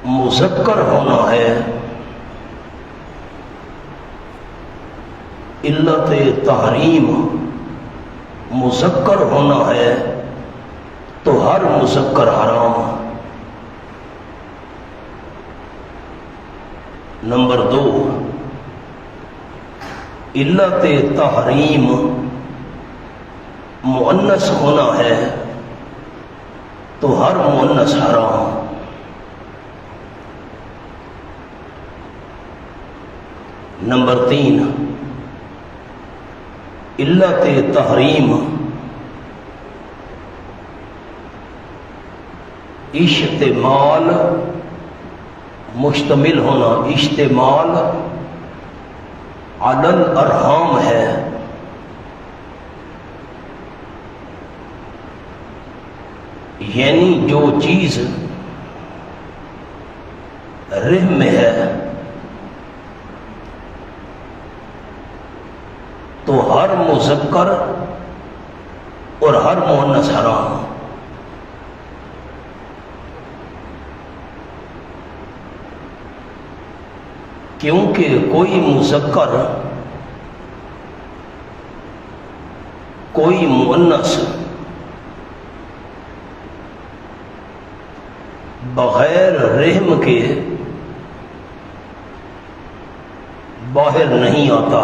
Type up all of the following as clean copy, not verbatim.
مذکر ہونا ہے، علت تحریم مذکر ہونا ہے تو ہر مذکر حرام۔ نمبر 2، علت تحریم مؤنث ہونا ہے تو ہر مؤنث حرام۔ نمبر 3، علت تحریم اشتمال مشتمل ہونا، اشتمال علی الارحام ہے، یعنی جو چیز رحم میں ہے تو ہر مذکر اور ہر مؤنث حرام۔ کیونکہ کوئی مذکر کوئی مؤنث بغیر رحم کے باہر نہیں آتا۔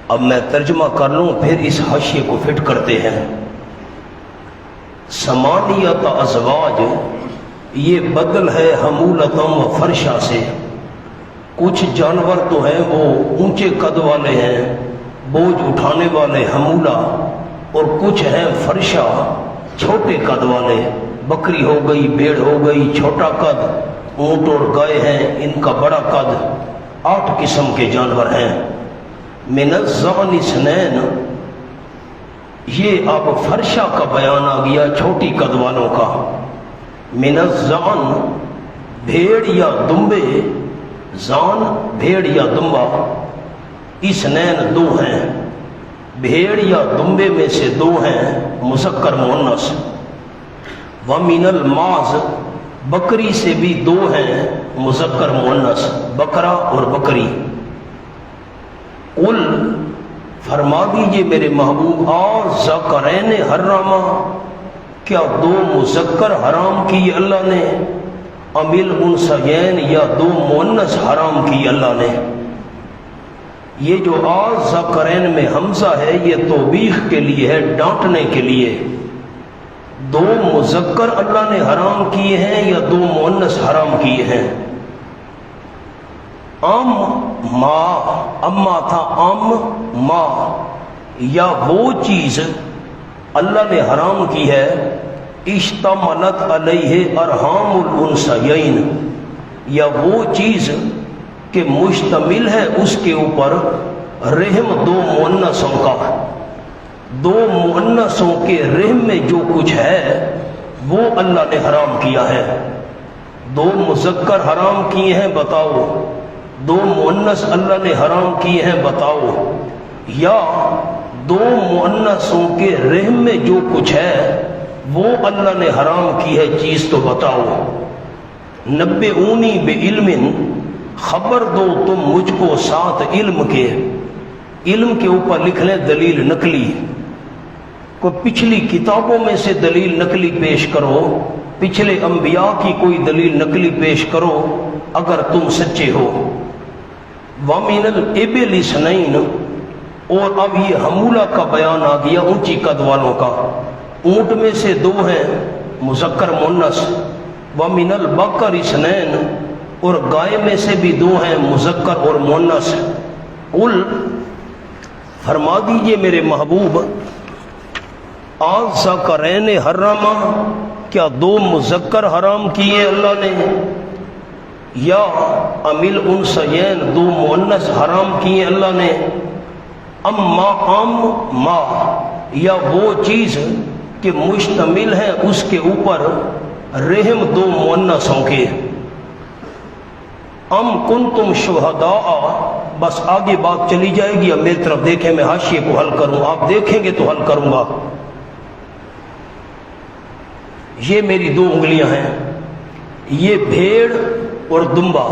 اب میں ترجمہ کر لوں پھر اس حاشیے کو فٹ کرتے ہیں۔ ثمانیۃ ازواج یہ بدل ہے حمولتم و فرشا سے۔ کچھ جانور تو ہیں وہ اونچے قد والے ہیں، بوجھ اٹھانے والے حمولہ، اور کچھ ہیں فرشا چھوٹے قد والے، بکری ہو گئی، بھیڑ ہو گئی چھوٹا قد، اونٹ اور گائے ہیں ان کا بڑا قد۔ 8 قسم کے جانور ہیں۔ من الزعن اثنین، یہ اب فرشا کا بیان آ گیا چھوٹی قد والوں کا۔ من الزعن بھیڑ یا دمبے، زان بھیڑ یا دمبا، اثنین 2 ہیں، بھیڑ یا دمبے میں سے 2 ہیں مذکر مؤنث۔ ومن الماز بکری سے بھی 2 ہیں مذکر مؤنث، بکرا اور بکری۔ قل فرما دیجئے میرے محبوب، ذکرین حرما، کیا 2 مذکر حرام کی اللہ نے، امیل انثیین یا 2 مؤنث حرام کی اللہ نے۔ یہ جو ذکرین میں حمزہ ہے یہ توبیخ کے لیے ہے، ڈانٹنے کے لیے۔ 2 مذکر اللہ نے حرام کیے ہیں یا 2 مؤنث حرام کیے ہیں؟ ام ما، اما تھا ام ما، یا وہ چیز اللہ نے حرام کی ہے اشتملت علیہ ارحام الانثیین، یا وہ چیز کہ مشتمل ہے اس کے اوپر رحم 2 مؤنثوں کا۔ 2 مؤنثوں کے رحم میں جو کچھ ہے وہ اللہ نے حرام کیا ہے۔ 2 مذکر حرام کیے ہیں بتاؤ، 2 مؤنث اللہ نے حرام کیے ہیں بتاؤ، یا 2 مؤنثوں کے رحم میں جو کچھ ہے وہ اللہ نے حرام کی ہے چیز تو بتاؤ۔ نبئونی بعلم، خبر دو تم مجھ کو ساتھ علم کے۔ علم کے اوپر لکھ لیں دلیل نقلی، کوئی پچھلی کتابوں میں سے دلیل نقلی پیش کرو، پچھلے انبیاء کی کوئی دلیل نقلی پیش کرو اگر تم سچے ہو۔ وَمِنَ الْإِبِلِ اثْنَيْنِ، اور اب یہ حمولہ کا بیان آ گیا اونچی قد والوں کا۔ اونٹ میں سے 2 ہیں مذکر مؤنث۔ وَمِنَ الْبَقَرِ اثْنَيْنِ، اور گائے میں سے بھی 2 ہیں مذکر اور مؤنث۔ قل فرما دیجئے میرے محبوب، ذکرین حرما، کیا 2 مذکر حرام کیے اللہ نے، یا امیل انثیین 2 مؤنث حرام کیے اللہ نے، ما، یا وہ چیز کہ مشتمل ہے اس کے اوپر رحم 2 مؤنثوں کے۔ ام کنتم شہداء، بس آگے بات چلی جائے گی، اب میری طرف دیکھیں، میں حاشیے کو حل کروں، آپ دیکھیں گے تو حل کروں گا۔ یہ میری دو انگلیاں ہیں، یہ بھیڑ اور دمبا،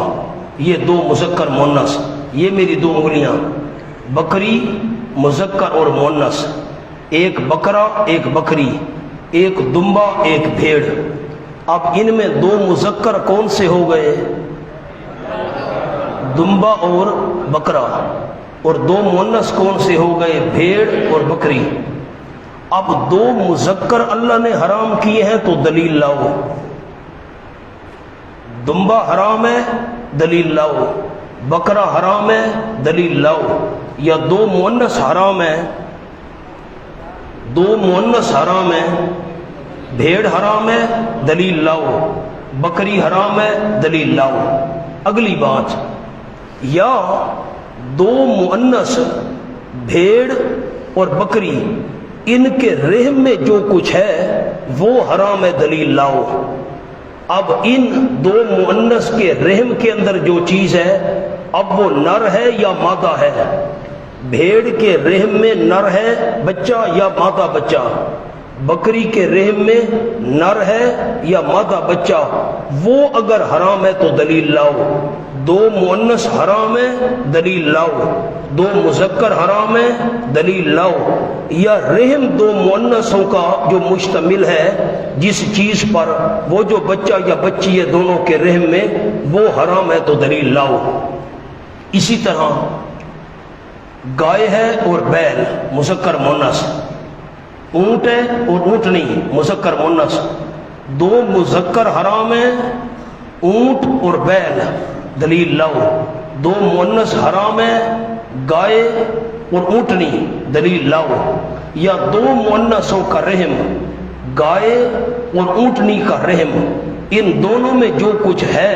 یہ دو مذکر مؤنث، یہ میری دو انگلیاں، بکری مذکر اور مؤنث، ایک بکرا ایک بکری، ایک دمبا ایک بھیڑ۔ اب ان میں دو مذکر کون سے ہو گئے؟ دمبا اور بکرا، اور دو مؤنث کون سے ہو گئے؟ بھیڑ اور بکری۔ اب دو مذکر اللہ نے حرام کیے ہیں تو دلیل لاؤ۔ دمبا حرام ہے، دلیل لاؤ۔ بکرا حرام ہے، دلیل لاؤ۔ یا دو مؤنث حرام ہے، دو مؤنث حرام ہے، بھیڑ حرام ہے، دلیل لاؤ۔ بکری حرام ہے، دلیل لاؤ۔ اگلی بات، یا دو مؤنث بھیڑ اور بکری، ان کے رحم میں جو کچھ ہے وہ حرام ہے، دلیل لاؤ۔ اب ان دو مؤنث کے رحم کے اندر جو چیز ہے، اب وہ نر ہے یا مادہ ہے؟ بھیڑ کے رحم میں نر ہے بچہ یا مادہ بچہ؟ بکری کے رحم میں نر ہے یا مادہ بچہ؟ وہ اگر حرام ہے تو دلیل لاؤ۔ دو مؤنث حرام ہے، دلیل لاؤ۔ دو مذکر حرام ہے، دلیل لاؤ۔ یا رحم دو مؤنثوں کا جو مشتمل ہے جس چیز پر، وہ جو بچہ یا بچی ہے دونوں کے رحم میں، وہ حرام ہے تو دلیل لاؤ۔ اسی طرح گائے ہے اور بیل، مذکر مؤنث، اونٹ ہے اور اونٹنی، مذکر مؤنث، دو مذکر حرام ہیں، اونٹ اور بیل، دلیل لاؤ۔ دو مؤنث حرام ہیں، گائے اور اونٹنی، دلیل لاؤ۔ یا دو مؤنثوں کا رحم، گائے اور اونٹنی کا رحم، ان دونوں میں جو کچھ ہے،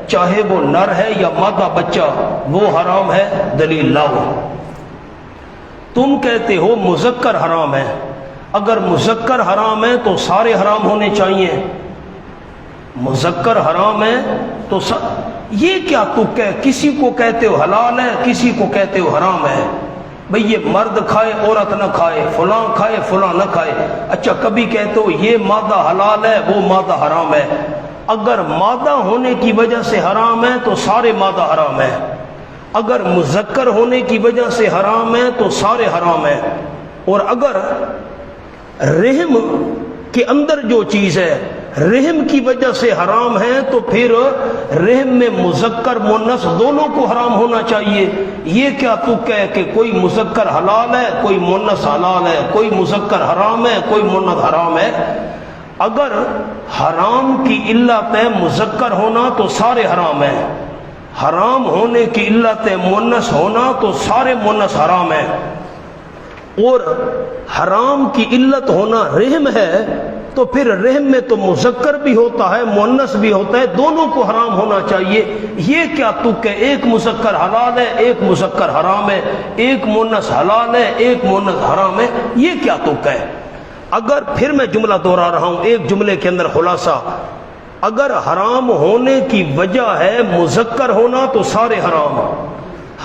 چاہے وہ نر ہے یا مادہ بچہ، وہ حرام ہے، دلیل لاؤ۔ تم کہتے ہو مذکر حرام ہے، اگر مذکر حرام ہے تو سارے حرام ہونے چاہیے۔ مذکر حرام ہے تو یہ کیا تک ہے؟ کسی کو کہتے ہو حلال ہے، کسی کو کہتے ہو حرام ہے۔ بھئی یہ مرد کھائے عورت نہ کھائے، فلاں کھائے فلاں نہ کھائے۔ اچھا کبھی کہتے ہو یہ مادہ حلال ہے، وہ مادہ حرام ہے۔ اگر مادہ ہونے کی وجہ سے حرام ہے تو سارے مادہ حرام ہے، اگر مذکر ہونے کی وجہ سے حرام ہے تو سارے حرام ہیں۔ اور اگر رحم کے اندر جو چیز ہے رحم کی وجہ سے حرام ہے تو پھر رحم میں مذکر مؤنث دونوں کو حرام ہونا چاہیے۔ یہ کیا تک ہے کہ کوئی مذکر حلال ہے کوئی مؤنث حلال ہے، کوئی مذکر حرام ہے کوئی مؤنث حرام ہے؟ اگر حرام کی علت ہے مذکر ہونا تو سارے حرام ہیں، حرام ہونے کی علت ہے مؤنث ہونا تو سارے مؤنث حرام ہیں۔ اور حرام کی علت ہونا رحم ہے تو پھر رحم میں تو مذکر بھی ہوتا ہے مؤنث بھی ہوتا ہے، دونوں کو حرام ہونا چاہیے۔ یہ کیا تک ہے؟ ایک مذکر حلال ہے ایک مذکر حرام ہے، ایک مؤنث حلال ہے ایک مؤنث حرام ہے، یہ کیا تک ہے؟ اگر پھر میں جملہ دوہرا رہا ہوں ایک جملے کے اندر خلاصہ، اگر حرام ہونے کی وجہ ہے مذکر ہونا تو سارے حرام،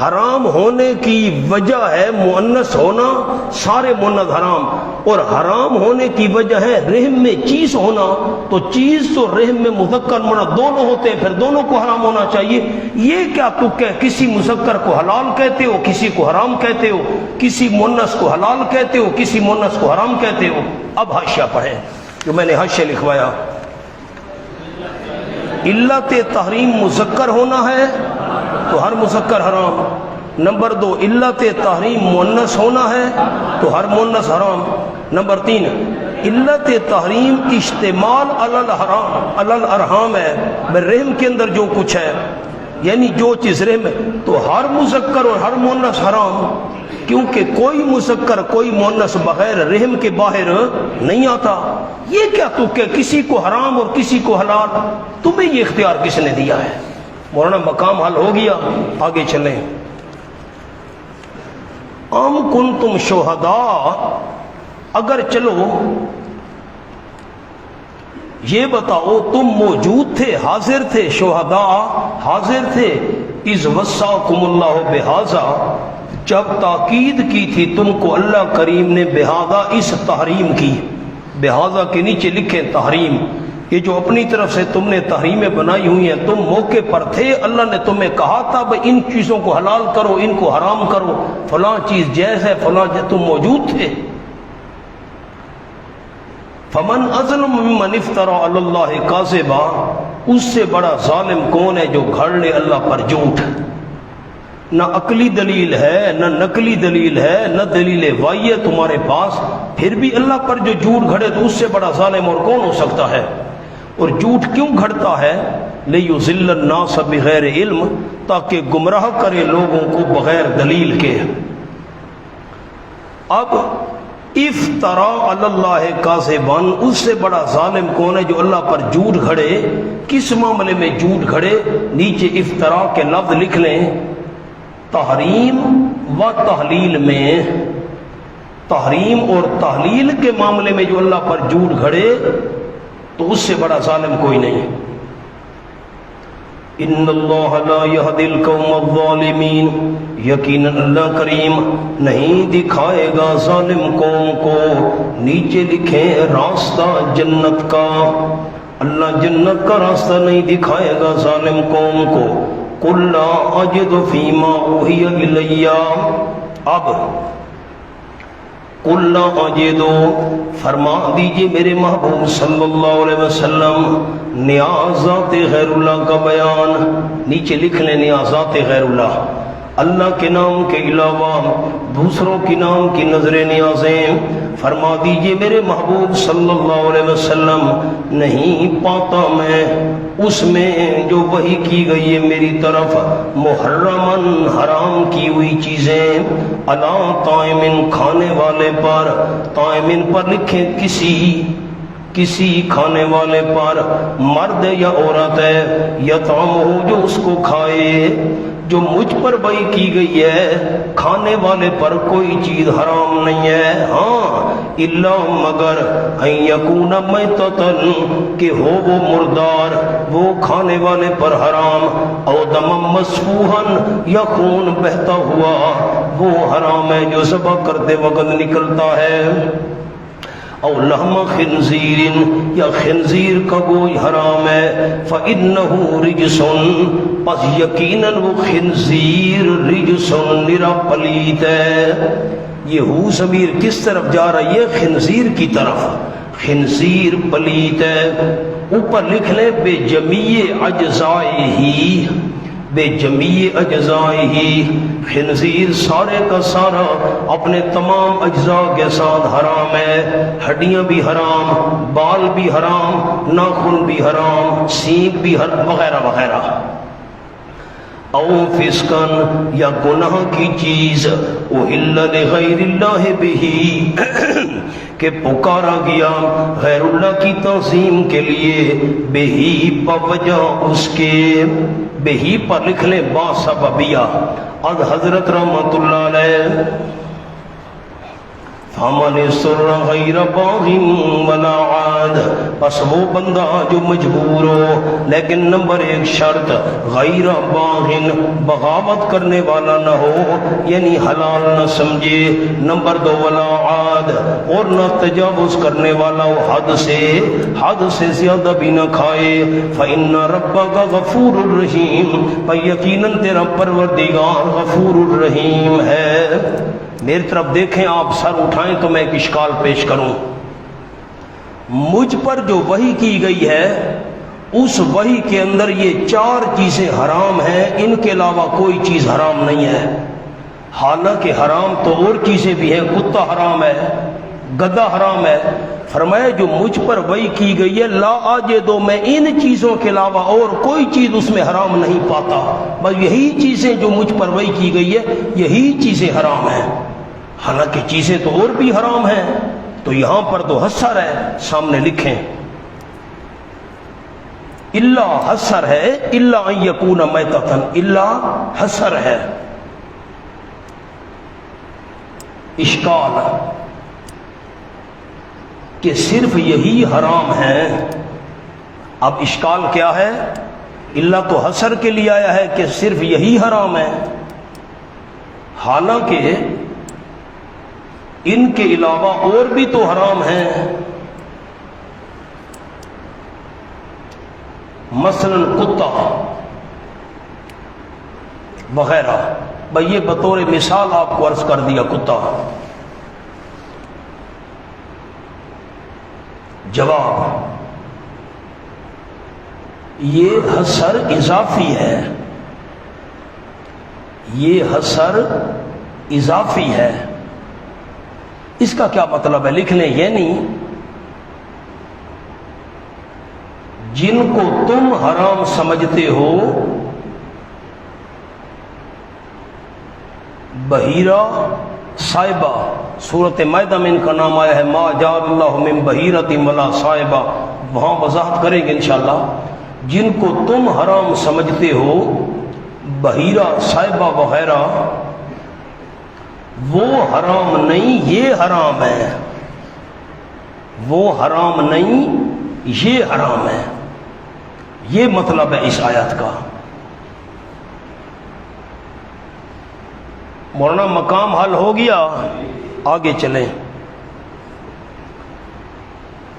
حرام ہونے کی وجہ ہے مؤنث ہونا سارے مؤنث حرام، اور حرام ہونے کی وجہ ہے رحم میں چیز ہونا تو چیز تو رحم میں مذکر مؤنث دونوں ہوتے ہیں، پھر دونوں کو حرام ہونا چاہیے۔ یہ کیا تک ہے؟ کسی مذکر کو حلال کہتے ہو کسی کو حرام کہتے ہو، کسی مؤنث کو حلال کہتے ہو کسی مؤنث کو حرام کہتے ہو۔ اب حاشیہ پڑھیں جو میں نے حاشیہ لکھوایا۔ علت تحریم مذکر ہونا ہے تو ہر مذکر حرام۔ نمبر 2 علت تحریم مؤنث ہونا ہے تو ہر مؤنث حرام۔ نمبر 3 علت تحریم اشتمال علی الارحام ہے، رحم کے اندر جو کچھ ہے، یعنی جو چیز رحم ہے تو ہر مذکر اور ہر مؤنث حرام، کیونکہ کوئی مذکر کوئی مؤنث بغیر رحم کے باہر نہیں آتا۔ یہ کیا تک ہے؟ کسی کو حرام اور کسی کو حلال، تمہیں یہ اختیار کس نے دیا ہے؟ مولانا مقام حل ہو گیا، آگے چلیں۔ ام کنتم شہداء، اگر چلو یہ بتاؤ تم موجود تھے حاضر تھے، شہداء حاضر تھے، اذ وصاکم اللہ بہذا، جب تاکید کی تھی تم کو اللہ کریم نے بہذا اس تحریم کی، بہذا کے نیچے لکھیں تحریم، یہ جو اپنی طرف سے تم نے تحریمیں بنائی ہوئی ہیں، تم موقع پر تھے، اللہ نے تمہیں کہا تھا بھئی ان چیزوں کو حلال کرو، ان کو حرام کرو، فلاں چیز جائز ہے، فلاں تم موجود تھے۔ فمن اظلم ممن افترى علی اللہ کاذبا، اس سے بڑا ظالم کون ہے جو گھڑ لے اللہ پر جھوٹ، نہ عقلی دلیل ہے، نہ نقلی دلیل ہے، نہ دلیل وحی ہے تمہارے پاس، پھر بھی اللہ پر جو جھوٹ گھڑے تو اس سے بڑا ظالم اور کون ہو سکتا ہے؟ اور جھوٹ کیوں گھڑتا ہے؟ لِيُضِلَّ النَّاسَ بِغَيْرِ علم، تاکہ گمراہ کرے لوگوں کو بغیر دلیل کے۔ اب افترا علی اللہ کاذبا، اس سے بڑا ظالم کون ہے جو اللہ پر جھوٹ گھڑے؟ کس معاملے میں جھوٹ گھڑے؟ نیچے افترا کے لفظ لکھ لیں، تحریم و تحلیل میں، تحریم اور تحلیل کے معاملے میں جو اللہ پر جھوٹ گھڑے تو اس سے بڑا ظالم کوئی نہیں۔ ان اللہ لا یہدی القوم الظالمین، یقیناً اللہ کریم نہیں دکھائے گا ظالم قوم کو، نیچے لکھیں راستہ جنت کا، اللہ جنت کا راستہ نہیں دکھائے گا ظالم قوم کو۔ قل لا اجد فیما اوحی الی، اب قل لا اجد، فرما دیجئے میرے محبوب صلی اللہ علیہ وسلم، نیازات غیر اللہ کا بیان، نیچے لکھ لیں نیازات غیر اللہ، اللہ کے نام کے علاوہ دوسروں کے نام کی نظر نیازیں، فرما دیجئے میرے محبوب صلی اللہ علیہ وسلم نہیں پاتا میں اس میں جو وحی کی گئی ہے میری طرف، محرمن حرام کی ہوئی چیزیں، علی طائمن کھانے والے پر، طائمن پر لکھیں کسی کھانے والے پر، مرد یا عورت ہے، یطعمہ جو اس کو کھائے، جو مجھ پر وحی کی گئی ہے کھانے والے پر کوئی چیز حرام نہیں ہے، ہاں الا مگر ان یکون میتۃ، کہ ہو وہ مردار، وہ کھانے والے پر حرام، او دم مسفوحا، یا خون بہتا ہوا وہ حرام ہے جو ذبح کرتے وقت نکلتا ہے، او لحم خنزیر، یا خنزیر کا گوشت حرام ہے، فإنہ رجس، پس یقیناً وہ خنزیر رجس نرا پلیت ہے۔ یہ ہو ضمیر کس طرف جا رہا ہے؟ یہ خنزیر کی طرف، خنزیر پلیت ہے۔ اوپر لکھ لیں بے جمیع اجزائے ہی، بے جمیع اجزائے ہی، خنزیر سارے کا سارا اپنے تمام اجزاء کے ساتھ حرام ہے، ہڈیاں بھی حرام، بال بھی حرام، ناخن بھی حرام، سینگ بھی حرام، وغیرہ وغیرہ۔ او فسقن، یا گناہ کی چیز، احل لغیر اللہ بہ، کہ پکارا گیا غیر اللہ کی تعظیم کے لیے، بہی بوجہ اس کے، بہی پر لکھ لیں با سببیہ، از حضرت رحمت اللہ علیہ، فمن اضطر غیر باغ ولا عاد، بس وہ بندہ جو مجبور ہو، لیکن نمبر ایک شرط غیر باغ، بغاوت کرنے والا نہ ہو، یعنی حلال نہ سمجھے، نمبر دو ولا عاد، اور نہ تجاوز کرنے والا ہو، حد سے زیادہ بھی نہ کھائے، فإن ربک غفور الرحیم، یقیناً تیرا پروردگار غفور الرحیم ہے۔ میری طرف دیکھیں، آپ سر اٹھائیں تو میں ایک اشکال پیش کروں۔ مجھ پر جو وحی کی گئی ہے اس وحی کے اندر یہ چار چیزیں حرام ہیں، ان کے علاوہ کوئی چیز حرام نہیں ہے، حالانکہ حرام تو اور چیزیں بھی ہیں، کتا حرام ہے، گدھا حرام ہے، فرمایا جو مجھ پر وحی کی گئی ہے لا اجدو، میں ان چیزوں کے علاوہ اور کوئی چیز اس میں حرام نہیں پاتا، بس یہی چیزیں جو مجھ پر وحی کی گئی ہے یہی چیزیں حرام ہیں، حالانکہ چیزیں تو اور بھی حرام ہیں، تو یہاں پر تو حصر ہے، سامنے لکھیں الا، حصر ہے، الا ان یکون میتۃ، الا حصر ہے۔ اشکال کہ صرف یہی حرام ہے، اب اشکال کیا ہے اللہ تو حسر کے لیے آیا ہے کہ صرف یہی حرام ہے، حالانکہ ان کے علاوہ اور بھی تو حرام ہیں، مثلا کتا وغیرہ۔ بھئی یہ بطور مثال آپ کو عرض کر دیا کتا۔ جواب، یہ حصر اضافی ہے، یہ حصر اضافی ہے۔ اس کا کیا مطلب ہے؟ لکھ لیں، یعنی جن کو تم حرام سمجھتے ہو، بحیرہ صائبہ، سورۃ مائدہ میں ان کا نام آیا ہے، ما جعل اللہ من بحیرۃ ولا صائبہ، وہاں وضاحت کریں گے انشاءاللہ۔ جن کو تم حرام سمجھتے ہو، بحیرہ صائبہ وغیرہ، وہ حرام نہیں، یہ حرام ہے، وہ حرام نہیں، یہ حرام ہے۔ یہ مطلب ہے اس آیت کا۔ مولانا مقام حل ہو گیا، آگے چلیں۔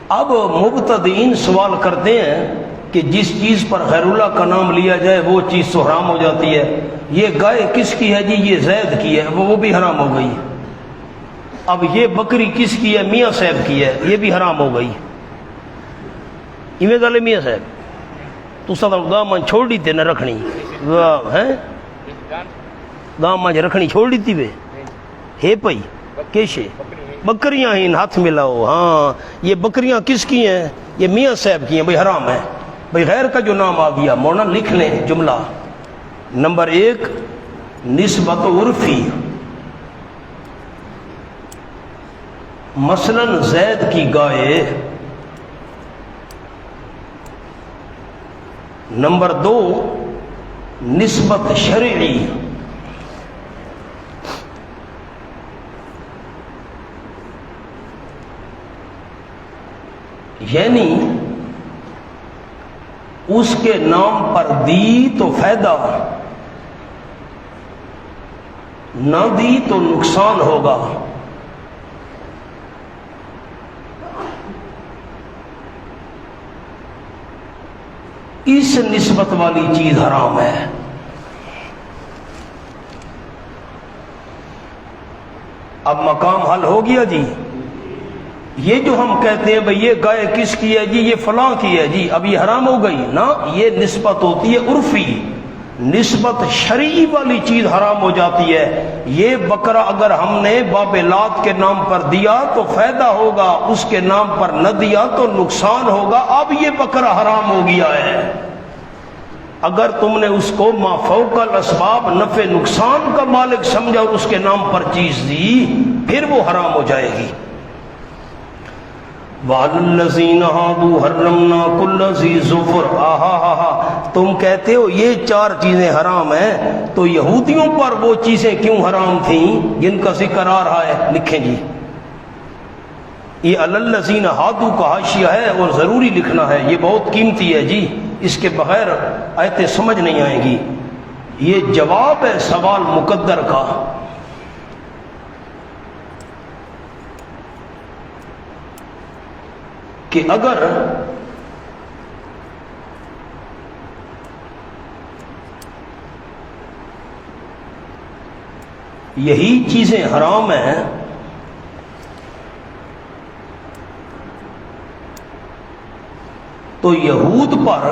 اب مبتدئین سوال کرتے ہیں کہ جس چیز پر غیر اللہ کا نام لیا جائے وہ چیز تو حرام ہو جاتی ہے، یہ گائے کس کی ہے جی؟ یہ زید کی ہے، وہ بھی حرام ہو گئی۔ اب یہ بکری کس کی ہے؟ میاں صاحب کی ہے، یہ بھی حرام ہو گئی۔ ایویں گل میاں صاحب تو گاہ من چھوڑ دی تے نہ رکھنی ہے، گاہ من رکھنی چھوڑ دی تھی وے ہے پئی کیشے بکریاں ہی ہاتھ ملاؤ۔ ہاں یہ بکریاں کس کی ہیں؟ یہ میاں صاحب کی ہیں، بھئی حرام ہے۔ بھئی غیر کا جو نام آ گیا، مولانا لکھ لیں جملہ نمبر 1، نسبت عرفی، مثلا زید کی گائے۔ نمبر 2، نسبت شرعی، یعنی اس کے نام پر دی تو فائدہ، نہ دی تو نقصان ہوگا۔ اس نسبت والی چیز حرام ہے۔ اب مقام حل ہو گیا جی۔ یہ جو ہم کہتے ہیں بھئی یہ گائے کس کی ہے جی؟ یہ فلاں کی ہے جی، اب یہ حرام ہو گئی نا؟ یہ نسبت ہوتی ہے عرفی، نسبت شرعی والی چیز حرام ہو جاتی ہے۔ یہ بکرا اگر ہم نے باب لات کے نام پر دیا تو فائدہ ہوگا، اس کے نام پر نہ دیا تو نقصان ہوگا۔ اب یہ بکرا حرام ہو گیا ہے۔ اگر تم نے اس کو ما فوق الاسباب نفع نقصان کا مالک سمجھا اور اس کے نام پر چیز دی، پھر وہ حرام ہو جائے گی۔ وَعَلَى الَّذِينَ هَادُوا حَرَّمْنَا كُلَّ ذِي ظُفُرٍ۔ تم کہتے ہو یہ 4 چیزیں حرام ہیں، تو یہودیوں پر وہ چیزیں کیوں حرام تھیں جن کا ذکر آ رہا ہے؟ لکھیں جی، یہ عَلَى الَّذِينَ هَادُوا کا حاشیہ ہے اور ضروری لکھنا ہے، یہ بہت قیمتی ہے جی، اس کے بغیر آیتیں سمجھ نہیں آئیں گی۔ یہ جواب ہے سوال مقدر کا۔ کہ اگر یہی چیزیں حرام ہیں تو یہود پر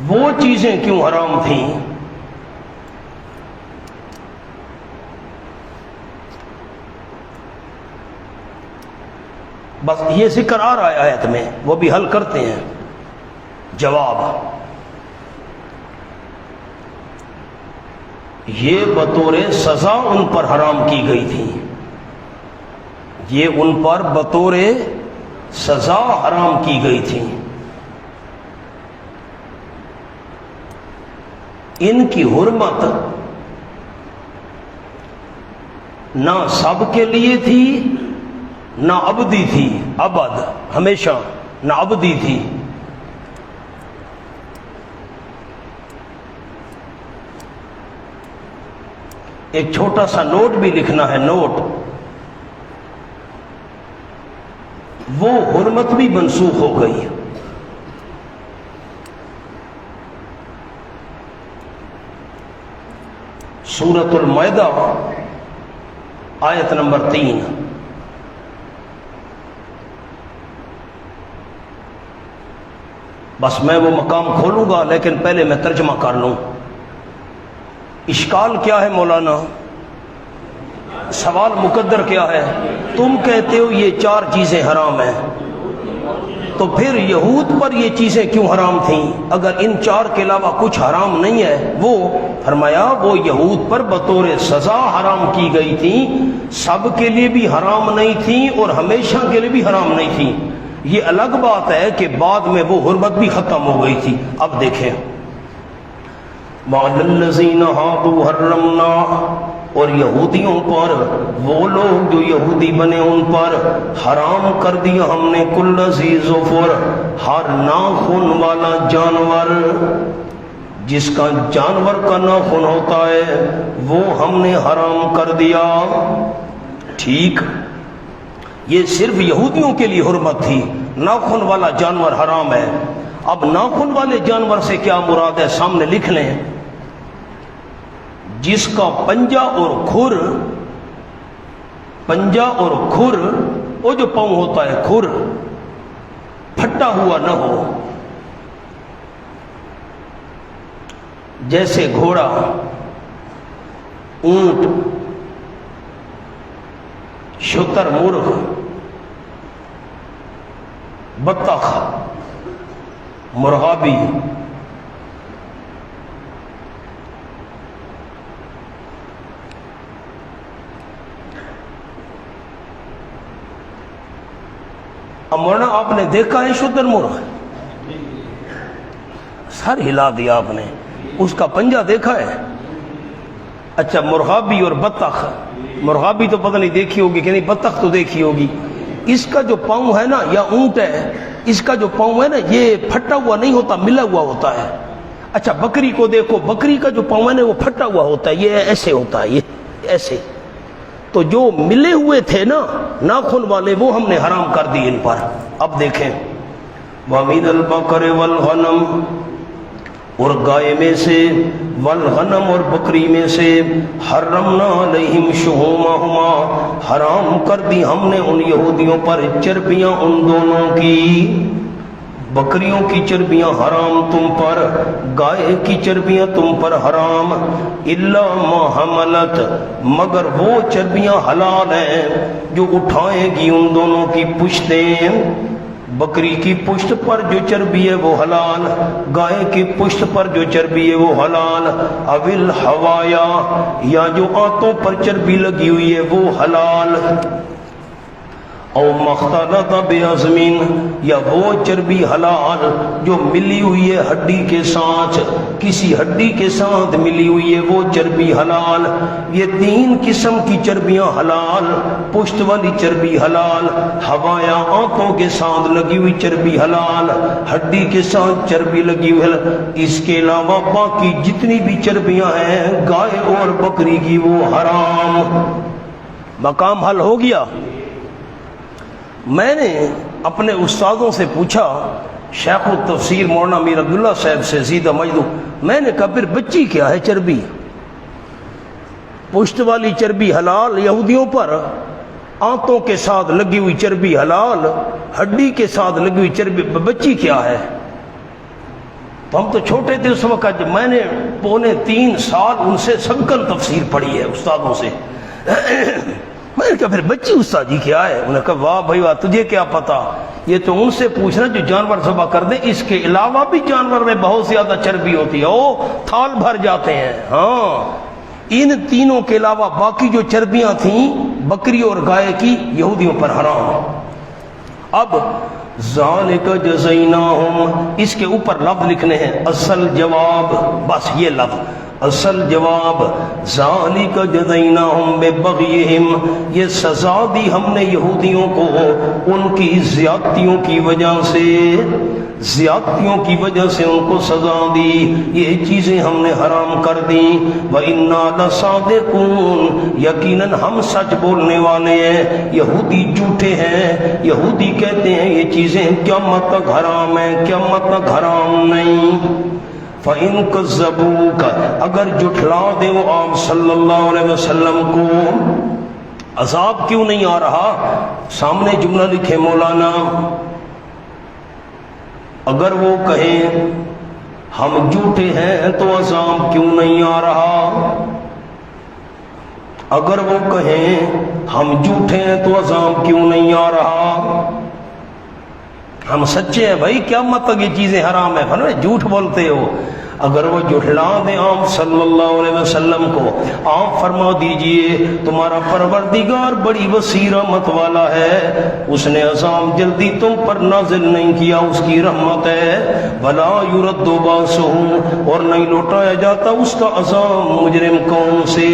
وہ چیزیں کیوں حرام تھیں؟ بس یہ ذکر آ رہا ہے آیت میں، وہ بھی حل کرتے ہیں۔ جواب، یہ بطور سزا ان پر حرام کی گئی تھی، یہ ان پر بطور سزا حرام کی گئی تھی۔ ان کی حرمت نہ سب کے لیے تھی، نہ ابدی تھی، ابد ہمیشہ، نہ ابدی تھی، ایک چھوٹا سا نوٹ بھی لکھنا ہے، نوٹ، وہ حرمت بھی منسوخ ہو گئی۔ سورۃ المائدہ آیت نمبر 3۔ بس میں وہ مقام کھولوں گا لیکن پہلے میں ترجمہ کر لوں۔ اشکال کیا ہے مولانا؟ سوال مقدر کیا ہے؟ تم کہتے ہو یہ 4 چیزیں حرام ہیں، تو پھر یہود پر یہ چیزیں کیوں حرام تھیں اگر ان 4 کے علاوہ کچھ حرام نہیں ہے؟ وہ فرمایا وہ یہود پر بطور سزا حرام کی گئی تھیں، سب کے لیے بھی حرام نہیں تھیں اور ہمیشہ کے لیے بھی حرام نہیں تھیں۔ یہ الگ بات ہے کہ بعد میں وہ حرمت بھی ختم ہو گئی تھی۔ اب دیکھیں، وَعَلَى الَّذِينَ هَادُوا حَرَّمْنَا، اور یہودیوں پر، وہ لوگ جو یہودی بنے ان پر حرام کر دیا ہم نے کل ذی ظفر، ہر ناخن والا جانور، جس کا جانور کا ناخن ہوتا ہے وہ ہم نے حرام کر دیا۔ ٹھیک، یہ صرف یہودیوں کے لیے حرمت تھی، ناخن والا جانور حرام ہے۔ اب ناخن والے جانور سے کیا مراد ہے سامنے لکھ لیں۔ جس کا پنجہ اور کھر، وہ جو پاؤں ہوتا ہے کھر، پھٹا ہوا نہ ہو، جیسے گھوڑا، اونٹ، شتر مرغ، بطخ، مرغابی، مولانا آپ نے دیکھا ہے شتر مرغ؟ سر ہلا دیا آپ نے، اس کا پنجہ دیکھا ہے؟ اچھا، مرغابی اور بطخ، مرغابی تو پتہ نہیں دیکھی ہوگی کہ نہیں، بطخ تو دیکھی ہوگی۔ اس کا جو پاؤں ہے نا، یا اونٹ ہے، اس کا جو پاؤں ہے نا یہ پھٹا ہوا نہیں ہوتا، ملا ہوا ہوتا ہے۔ اچھا، بکری کو دیکھو، بکری کا جو پاؤں ہے نا وہ پھٹا ہوا ہوتا ہے، یہ ایسے ہوتا ہے، یہ ایسے۔ تو جو ملے ہوئے تھے نا ناخن والے، وہ ہم نے حرام کر دی ان پر۔ اب دیکھیں، وَمِنَ الْبَقَرِ وَالْغَنَمِ، اور گائے میں سے، والغنم اور بکری میں سے، حرمنا علیہم شہومہما، حرام کر دی ہم نے ان یہودیوں پر چربیاں ان دونوں کی۔ بکریوں کی چربیاں حرام تم پر، گائے کی چربیاں تم پر حرام، الا ما حملت، مگر وہ چربیاں حلال ہیں جو اٹھائیں گی ان دونوں کی پشتیں۔ بکری کی پشت پر جو چربی ہے وہ حلال، گائے کی پشت پر جو چربی ہے وہ حلال، اول حوایا، یا جو آنتوں پر چربی لگی ہوئی ہے وہ حلال، او مختلط بعظم، یا وہ چربی حلال جو ملی ہوئی ہے ہڈی کے ساتھ، کسی ہڈی کے ساتھ ملی ہوئی ہے وہ چربی حلال۔ یہ 3 قسم کی چربیاں حلال، پشت والی چربی حلال، ہوایا آنکھوں کے ساتھ لگی ہوئی چربی حلال، ہڈی کے ساتھ چربی لگی ہوئی حلال۔ اس کے علاوہ باقی جتنی بھی چربیاں ہیں گائے اور بکری کی وہ حرام۔ مقام حل ہو گیا۔ میں نے اپنے استادوں سے پوچھا، شیخ التفسیر مولانا امیر عبداللہ صاحب سے، سیدھا مجدو، میں نے کہا پھر بچی کیا ہے چربی؟ پشت والی چربی حلال یہودیوں پر، آنتوں کے ساتھ لگی ہوئی چربی حلال، ہڈی کے ساتھ لگی ہوئی چربی، بچی کیا ہے؟ تو ہم تو چھوٹے تھے اس وقت، جب میں نے 2.25 سال ان سے سبقن تفسیر پڑھی ہے استادوں سے۔ میں نے کہا پھر بچی استاد جی کیا ہے؟ انہوں نے کہا واہ بھائی واہ، تجھے کیا پتا، یہ تو ان سے پوچھنا جو جانور ذبح کر دیں، اس کے علاوہ بھی جانور میں بہت زیادہ چربی ہوتی ہے، وہ تھال بھر جاتے ہیں۔ ہاں، ان تینوں کے علاوہ باقی جو چربیاں تھیں بکری اور گائے کی، یہودیوں پر حرام۔ اب ذالک جزیناہم، اس کے اوپر لفظ لکھنے ہیں، اصل جواب، بس یہ لفظ اصل جواب ذالک جزیناہم ببغیہم، یہ سزا دی ہم نے یہودیوں کو ان کی زیادتیوں کی وجہ سے، زیادتیوں کی وجہ سے ان کو سزا دی، یہ چیزیں ہم نے حرام کر دیں۔ وَإِنَّا لَصَادِقُونَ، یقیناً ہم سچ بولنے والے ہیں۔ یہودی جھوٹے ہیں، یہودی کہتے ہیں یہ چیزیں قیامت تک حرام ہیں، قیامت تک حرام نہیں۔ فَإِن كَذَّبُوكَ، اگر جھٹلا دے وہ آپ صلی اللہ علیہ وسلم کو، عذاب کیوں نہیں آ رہا؟ سامنے جملہ لکھے مولانا، اگر وہ کہیں ہم جھوٹے ہیں تو عذاب کیوں نہیں آ رہا؟ اگر وہ کہیں ہم جھوٹے ہیں تو عذاب کیوں نہیں آ رہا؟ ہم سچے ہیں بھائی، قیامت تک یہ چیزیں حرام ہیں، فرمایا جھوٹ بولتے ہو۔ اگر وہ جھٹلا دیں آپ صلی اللہ علیہ وسلم کو، آپ فرما دیجئے تمہارا پروردگار بڑی وسیع رحمت والا ہے، اس نے عذاب جلدی تم پر نازل نہیں کیا، اس کی رحمت ہے۔ ولا يرد باسه، اور نہیں لوٹایا جاتا اس کا عذاب مجرم قوم سے،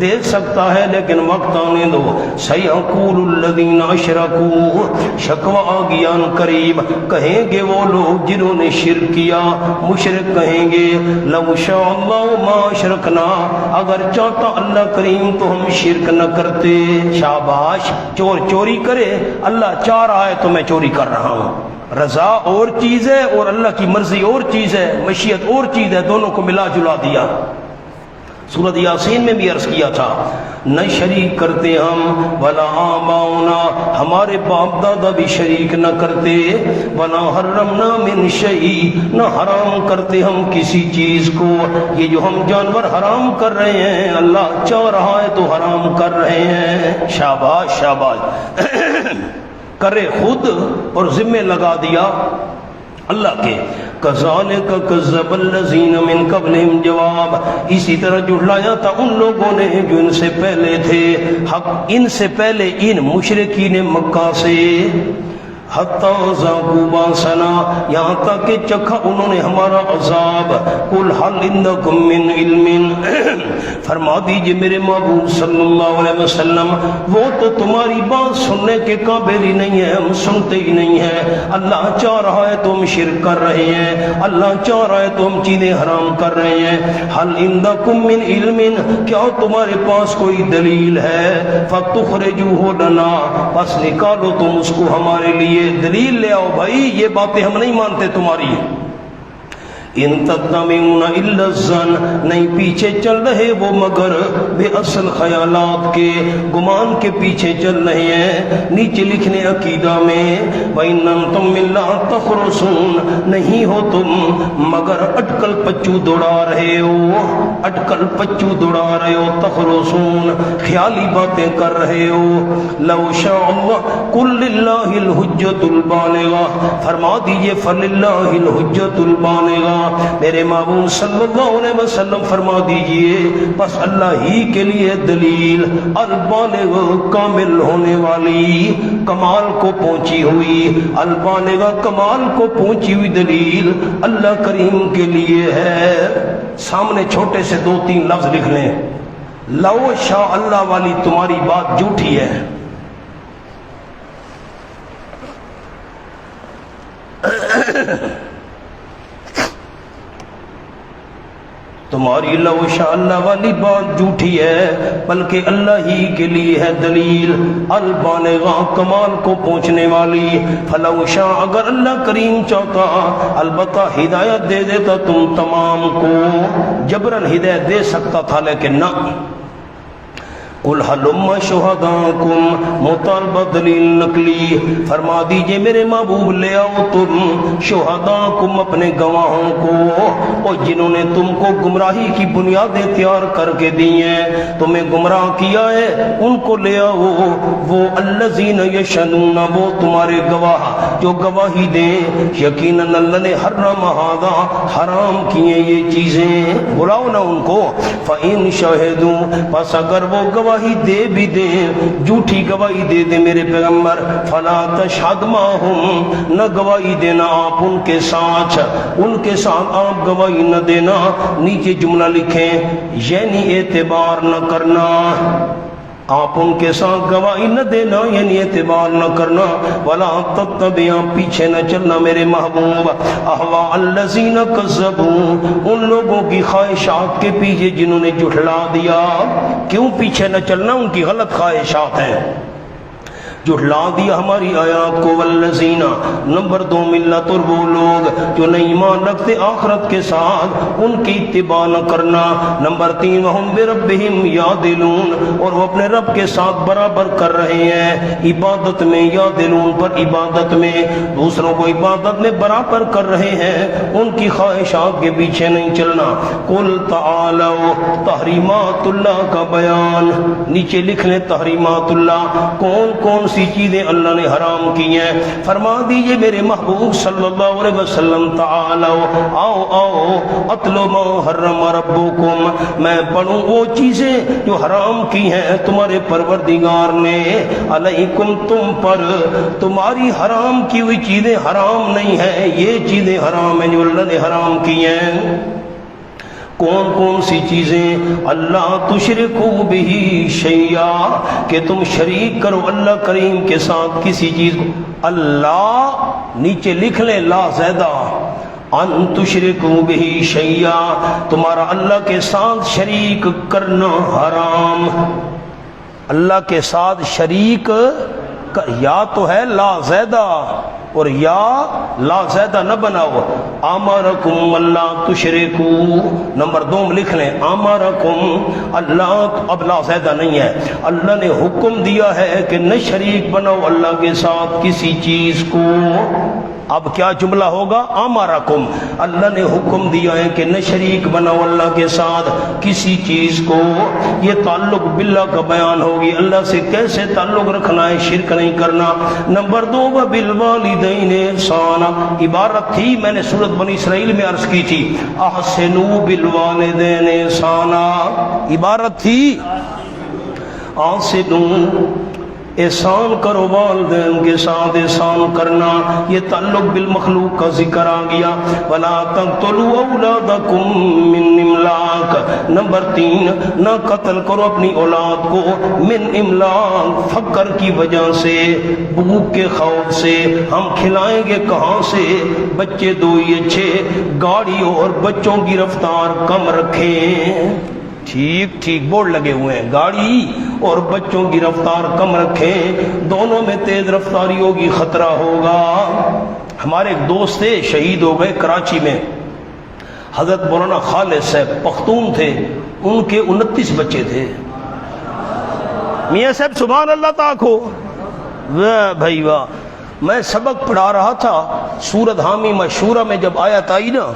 دیکھ سکتا ہے لیکن وقت آنے دو۔ سيقول الذين اشركوا، شکوہ آ گیا قریب، کہیں گے وہ لوگ جنہوں نے شرک کیا، مشرک کہیں گے لو شاء اللہ ما اشرکنا، اگر چاہتا اللہ کریم تو ہم شرک نہ کرتے۔ شاباش، چور چوری کرے، اللہ چاہ رہا ہے تو میں چوری کر رہا ہوں۔ رضا اور چیز ہے اور اللہ کی مرضی اور چیز ہے، مشیت اور چیز ہے، دونوں کو ملا جلا دیا۔ سورۃ یاسین میں بھی عرض کیا تھا، نہ شریک کرتے ہم، ولا آباؤنا، ہمارے باپ دادا بھی شریک نہ کرتے، ولا حرمنا من شیء، نہ حرام کرتے ہم کسی چیز کو۔ یہ جو ہم جانور حرام کر رہے ہیں اللہ چاہ رہا ہے تو حرام کر رہے ہیں۔ شاباش شاباش، کرے خود اور ذمہ لگا دیا اللہ کے۔ کذالک کذب الذین من قبلہم، جواب اسی طرح جھٹلایا تھا ان لوگوں نے جو ان سے پہلے تھے، حق ان سے پہلے ان مشرکین مکہ سے، حتی ذاقوا باسنا، یہاں تک کہ چکھا انہوں نے ہمارا عذاب۔ قل حل عندکم من علم، فرما دیجئے میرے محبوب صلی اللہ علیہ وسلم وہ تو تمہاری بات سننے کے قابل ہی نہیں ہے، ہم سنتے ہی نہیں ہیں۔ اللہ چاہ رہا ہے تو ہم شرک کر رہے ہیں، اللہ چاہ رہا ہے تو ہم چیزیں حرام کر رہے ہیں۔ حل عندکم من علم، کیا تمہارے پاس کوئی دلیل ہے؟ فتخرجوہ لنا، پس نکالو تم اس کو ہمارے لیے، دلیل لے آؤ بھائی، یہ باتیں ہم نہیں مانتے تمہاری۔ ان تتبعون الا الظن، نہیں پیچھے چل رہے وہ مگر بے اصل خیالات کے، گمان کے پیچھے چل رہے ہیں۔ نیچے لکھنے عقیدہ میں وَإِنْ أَنْتُمْ إِلَّا تَخْرُصُونَ، نہیں ہو تم مگر اٹکل پچو دوڑا رہے ہو، اٹکل پچو دوڑا رہے ہو، تخرصون خیالی باتیں کر رہے ہو۔ لو شاء اللہ قل للہ الحجۃ البالغہ، فرما دیجئے فللہ الحجۃ البالغہ، میرے محبوب صلی اللہ علیہ وسلم فرما دیجئے بس اللہ ہی کے لیے دلیل البالغ، کامل ہونے والی، کمال کو پہنچی ہوئی، البالغ کمال کو پہنچی ہوئی دلیل اللہ کریم کے لیے ہے۔ سامنے چھوٹے سے 2-3 لفظ لکھ لیں، لو شاء اللہ والی تمہاری بات جھوٹی ہے، تمہاری لو شاء اللہ والی بات جھوٹی ہے، بلکہ اللہ ہی کے لیے ہے دلیل البالغہ، کمال کو پہنچنے والی۔ فلو شاء، اگر اللہ کریم چاہتا البتہ ہدایت دے دیتا تم تمام کو، جبراً ہدایت دے سکتا تھا لیکن نہ۔ قل حلم شہداکم، مطالبہ دلیل نقلی، فرما دیجئے میرے محبوب لے آؤ تم شہداکم اپنے گواہوں کو، اور جنہوں نے تم کو گمراہی کی بنیادیں تیار کر کے دی ہیں، تمہیں گمراہ کیا ہے، ان کو لے آؤ۔ وہ الذین یشہدون، وہ تمہارے گواہ جو گواہی دیں یقیناً اللہ نے حرم ھذا، حرام کیے یہ چیزیں، بلاؤ نا ان کو۔ فإن شہدوا، پس اگر وہ گواہ گواہی دے بھی دیں، جھوٹی گواہی دے دیں میرے پیغمبر، فلا تشہد معہم، نہ گواہی دینا آپ ان کے ساتھ، ان کے ساتھ آپ گواہی نہ دینا۔ نیچے جملہ لکھیں، یعنی اعتبار نہ کرنا، آپ ان کے ساتھ گواہی نہ دینا یعنی اعتبار نہ کرنا۔ ولا تتبع، پیچھے نہ چلنا میرے محبوب، اہواء الذین کذبوا، ان لوگوں کی خواہشات کے پیچھے جنہوں نے جھٹلا دیا۔ کیوں پیچھے نہ چلنا؟ ان کی غلط خواہشات ہیں، جھٹلا دیا ہماری آیات کو۔ والذین، نمبر 2 ملت، اور وہ لوگ جو نہیں ایمان رکھتے آخرت کے ساتھ، ان کی اتباع نہ کرنا۔ نمبر 3 وہم بربہم یعدلون، اور وہ اپنے رب کے ساتھ برابر کر رہے ہیں عبادت میں، یعدلون پر عبادت میں، دوسروں کو عبادت میں برابر کر رہے ہیں، ان کی خواہشات کے پیچھے نہیں چلنا۔ قل تعالوا، تحریمات اللہ کا بیان، نیچے لکھ لیں تحریمات اللہ، کون کون سی چیزیں اللہ نے حرام کی ہیں۔ فرما دیجئے میرے محبوب صلی اللہ علیہ وسلم، تعالوا، آؤ آؤ، اتلو ما حرم ربکم، میں پڑھوں وہ چیزیں جو حرام کی ہیں تمہارے پروردگار نے، علیکم، تم پر، تمہاری حرام کی ہوئی چیزیں حرام نہیں ہیں، یہ چیزیں حرام ہیں جو اللہ نے حرام کی ہیں۔ کون کون سی چیزیں؟ اللہ تشرکو بہ شیئا، کہ تم شریک کرو اللہ کریم کے ساتھ کسی چیز کو۔ اللہ، نیچے لکھ لیں لا زیادہ، ان تشرکو بہ شیئا، تمہارا اللہ کے ساتھ شریک کرنا حرام۔ اللہ کے ساتھ شریک، یا تو ہے لا زیادہ اور یا لا زیادہ نہ بناؤ۔ امرکم اللہ تشرکو، نمبر 2 میں لکھ لیں امرکم اللہ، اب لا زیادہ نہیں ہے، اللہ نے حکم دیا ہے کہ نہ شریک بناؤ اللہ کے ساتھ کسی چیز کو۔ اب کیا جملہ ہوگا؟ امرکم، اللہ نے حکم دیا ہے کہ نہ شریک بناؤ اللہ کے ساتھ کسی چیز کو۔ یہ تعلق باللہ کا بیان ہوگی، اللہ سے کیسے تعلق رکھنا ہے، شرک نہیں کرنا۔ نمبر 2 وبالوالدین احسانا، عبارت تھی میں نے سورۃ بنی اسرائیل میں عرض کی تھی، احسنوا بالوالدین احسانا، عبارت تھی احسنوا، احسان کرو والدین کے ساتھ احسان کرنا، یہ تعلق بالمخلوق کا ذکر آ گیا۔ ولا تقتلوا اولادکم من املاق، نمبر 3 نہ قتل کرو اپنی اولاد کو من املاق، فقر کی وجہ سے، بھوک کے خوف سے، ہم کھلائیں گے کہاں سے، بچے دو ہی اچھے، گاڑی اور بچوں کی رفتار کم رکھیں، ٹھیک ٹھیک بورڈ لگے ہوئے ہیں، گاڑی اور بچوں کی رفتار کم رکھیں، دونوں میں تیز رفتاری ہوگی خطرہ ہوگا۔ ہمارے ایک دوست تھے، شہید ہو گئے کراچی میں، حضرت مولانا خالد صاحب پختون تھے، ان کے 29 بچے تھے۔ میاں صاحب سبحان اللہ تعالیٰ کو، واہ بھائی واہ، میں سبق پڑھا رہا تھا سورۃ حامی مشہورہ میں، جب آیت آئی نا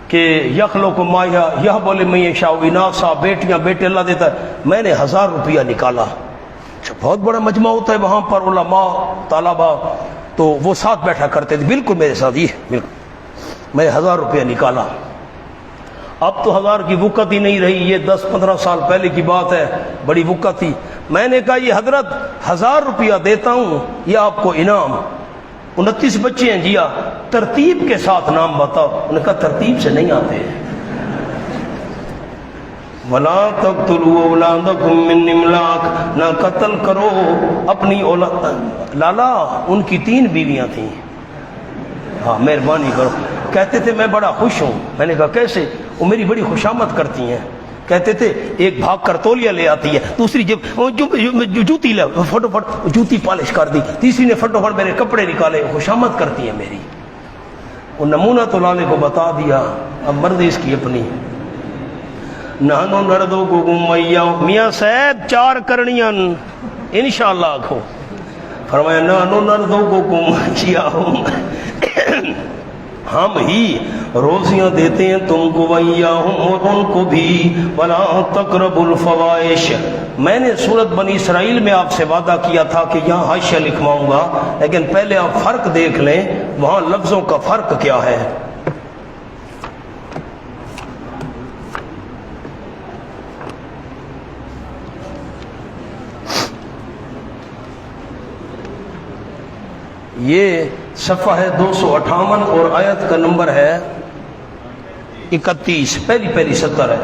کہ یخلق ما یہ بولے میں یشاء اناثا، بیٹیاں بیٹے اللہ دیتا ہے، میں نے 1000 روپیہ نکالا، بہت بڑا مجمع ہوتا ہے وہاں پر، علماء طلباء، تو وہ ساتھ بیٹھا کرتے تھے، بالکل میرے ساتھ یہ بالکل، میں 1000 روپیہ نکالا۔ اب تو 1000 کی وقت ہی نہیں رہی، یہ 10-15 سال پہلے کی بات ہے، بڑی وقت تھی۔ میں نے کہا یہ حضرت 1000 روپیہ دیتا ہوں، یہ آپ کو انعام۔ 29 بچے ہیں جیا، ترتیب کے ساتھ نام بتاؤ، انہوں نے کہا ترتیب سے نہیں آتے۔ وَلَا تَقْتُلُوا أَوْلَادَكُم مِّنْ إِمْلَاقٍ، نہ قتل کرو اپنی اولاد۔ لالا ان کی 3 بیویاں تھیں، ہاں مہربانی کرو، کہتے تھے میں بڑا خوش ہوں۔ میں نے کہا کیسے؟ وہ میری بڑی خوشامد کرتی ہیں، کہتے تھے ایک بھاگ کر تولیہ لے آتی ہے، دوسری جب جوتی لے فٹوفٹ جوتی پالش کر دی، تیسری نے فٹوفٹ میرے کپڑے نکالے، خوشامد کرتی ہیں میری۔ وہ نمونہ تو لانے کو بتا دیا، اب مرضی اس کی اپنی۔ نحنو نرزقکم وإیاہم، میاں صاحب 4 کرنیاں انشاءاللہ آکھو، فرمایا نحنو نرزقکم وإیاہم، ہم ہی روزیاں دیتے ہیں تم کو، وإیاہم، اور ان کو بھی، ولا تقربوا الفواحش۔ میں نے سورۃ بنی اسرائیل میں آپ سے وعدہ کیا تھا کہ یہاں حاشیہ لکھواؤں گا، لیکن پہلے آپ فرق دیکھ لیں وہاں لفظوں کا فرق کیا ہے۔ یہ صفحہ ہے 258 اور آیت کا نمبر ہے 31، پہلی سطر ہے۔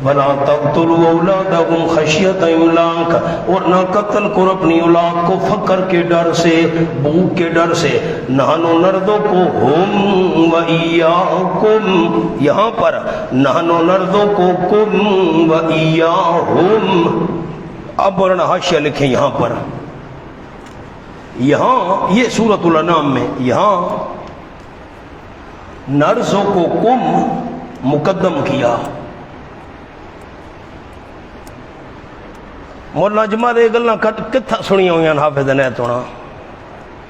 وَلَا تَقْتُلُوا أَوْلَادَكُمْ خَشْيَةَ إِمْلَاقٍ، اور نہ قتل کرو اپنی اولاد کو فقر کے ڈر سے، بھوک کے ڈر سے۔ نَحْنُ نَرْزُقُهُمْ وَإِيَّاكُمْ، یہاں پر نَحْنُ نَرْزُقُكُمْ وَإِيَّاهُمْ۔ اب مولانا حاشیہ لکھیں یہاں پر، یہاں یہ سورۃ الانعام میں یہاں نَرْزُقُكُمْ مقدم کیا۔ مولانا جماعت یہ گلاں کتھا سنیا ہوئی ہیں حافظ عنایت ہونا،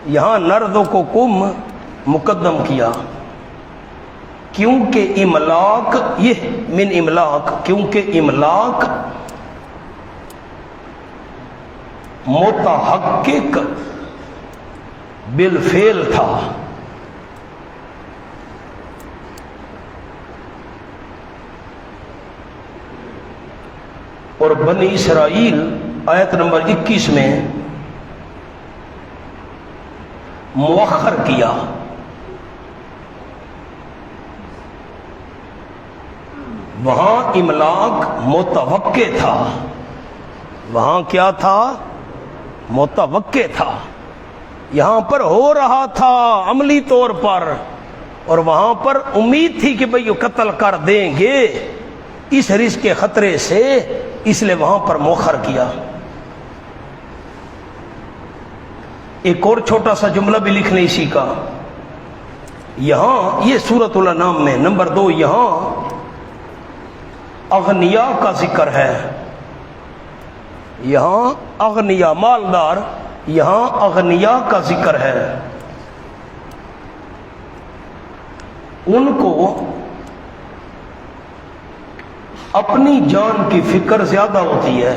یہاں نَرْزُقُكُمْ مقدم کیا کیونکہ املاک، یہ من املاک، کیونکہ املاک متحقق بالفعل تھا۔ اور بنی اسرائیل آیت نمبر 21 میں مؤخر کیا، وہاں املاک متوقع تھا، وہاں کیا تھا؟ متوقع تھا، یہاں پر ہو رہا تھا عملی طور پر، اور وہاں پر امید تھی کہ بھئی وہ قتل کر دیں گے اس رزق کے خطرے سے، اس لیے وہاں پر مؤخر کیا۔ ایک اور چھوٹا سا جملہ بھی لکھ لیں اسی کا، یہاں یہ سورۃ الانعام میں نمبر 2 یہاں اغنیاء کا ذکر ہے، یہاں اغنیاء مالدار، یہاں اغنیاء کا ذکر ہے۔ ان کو اپنی جان کی فکر زیادہ ہوتی ہے،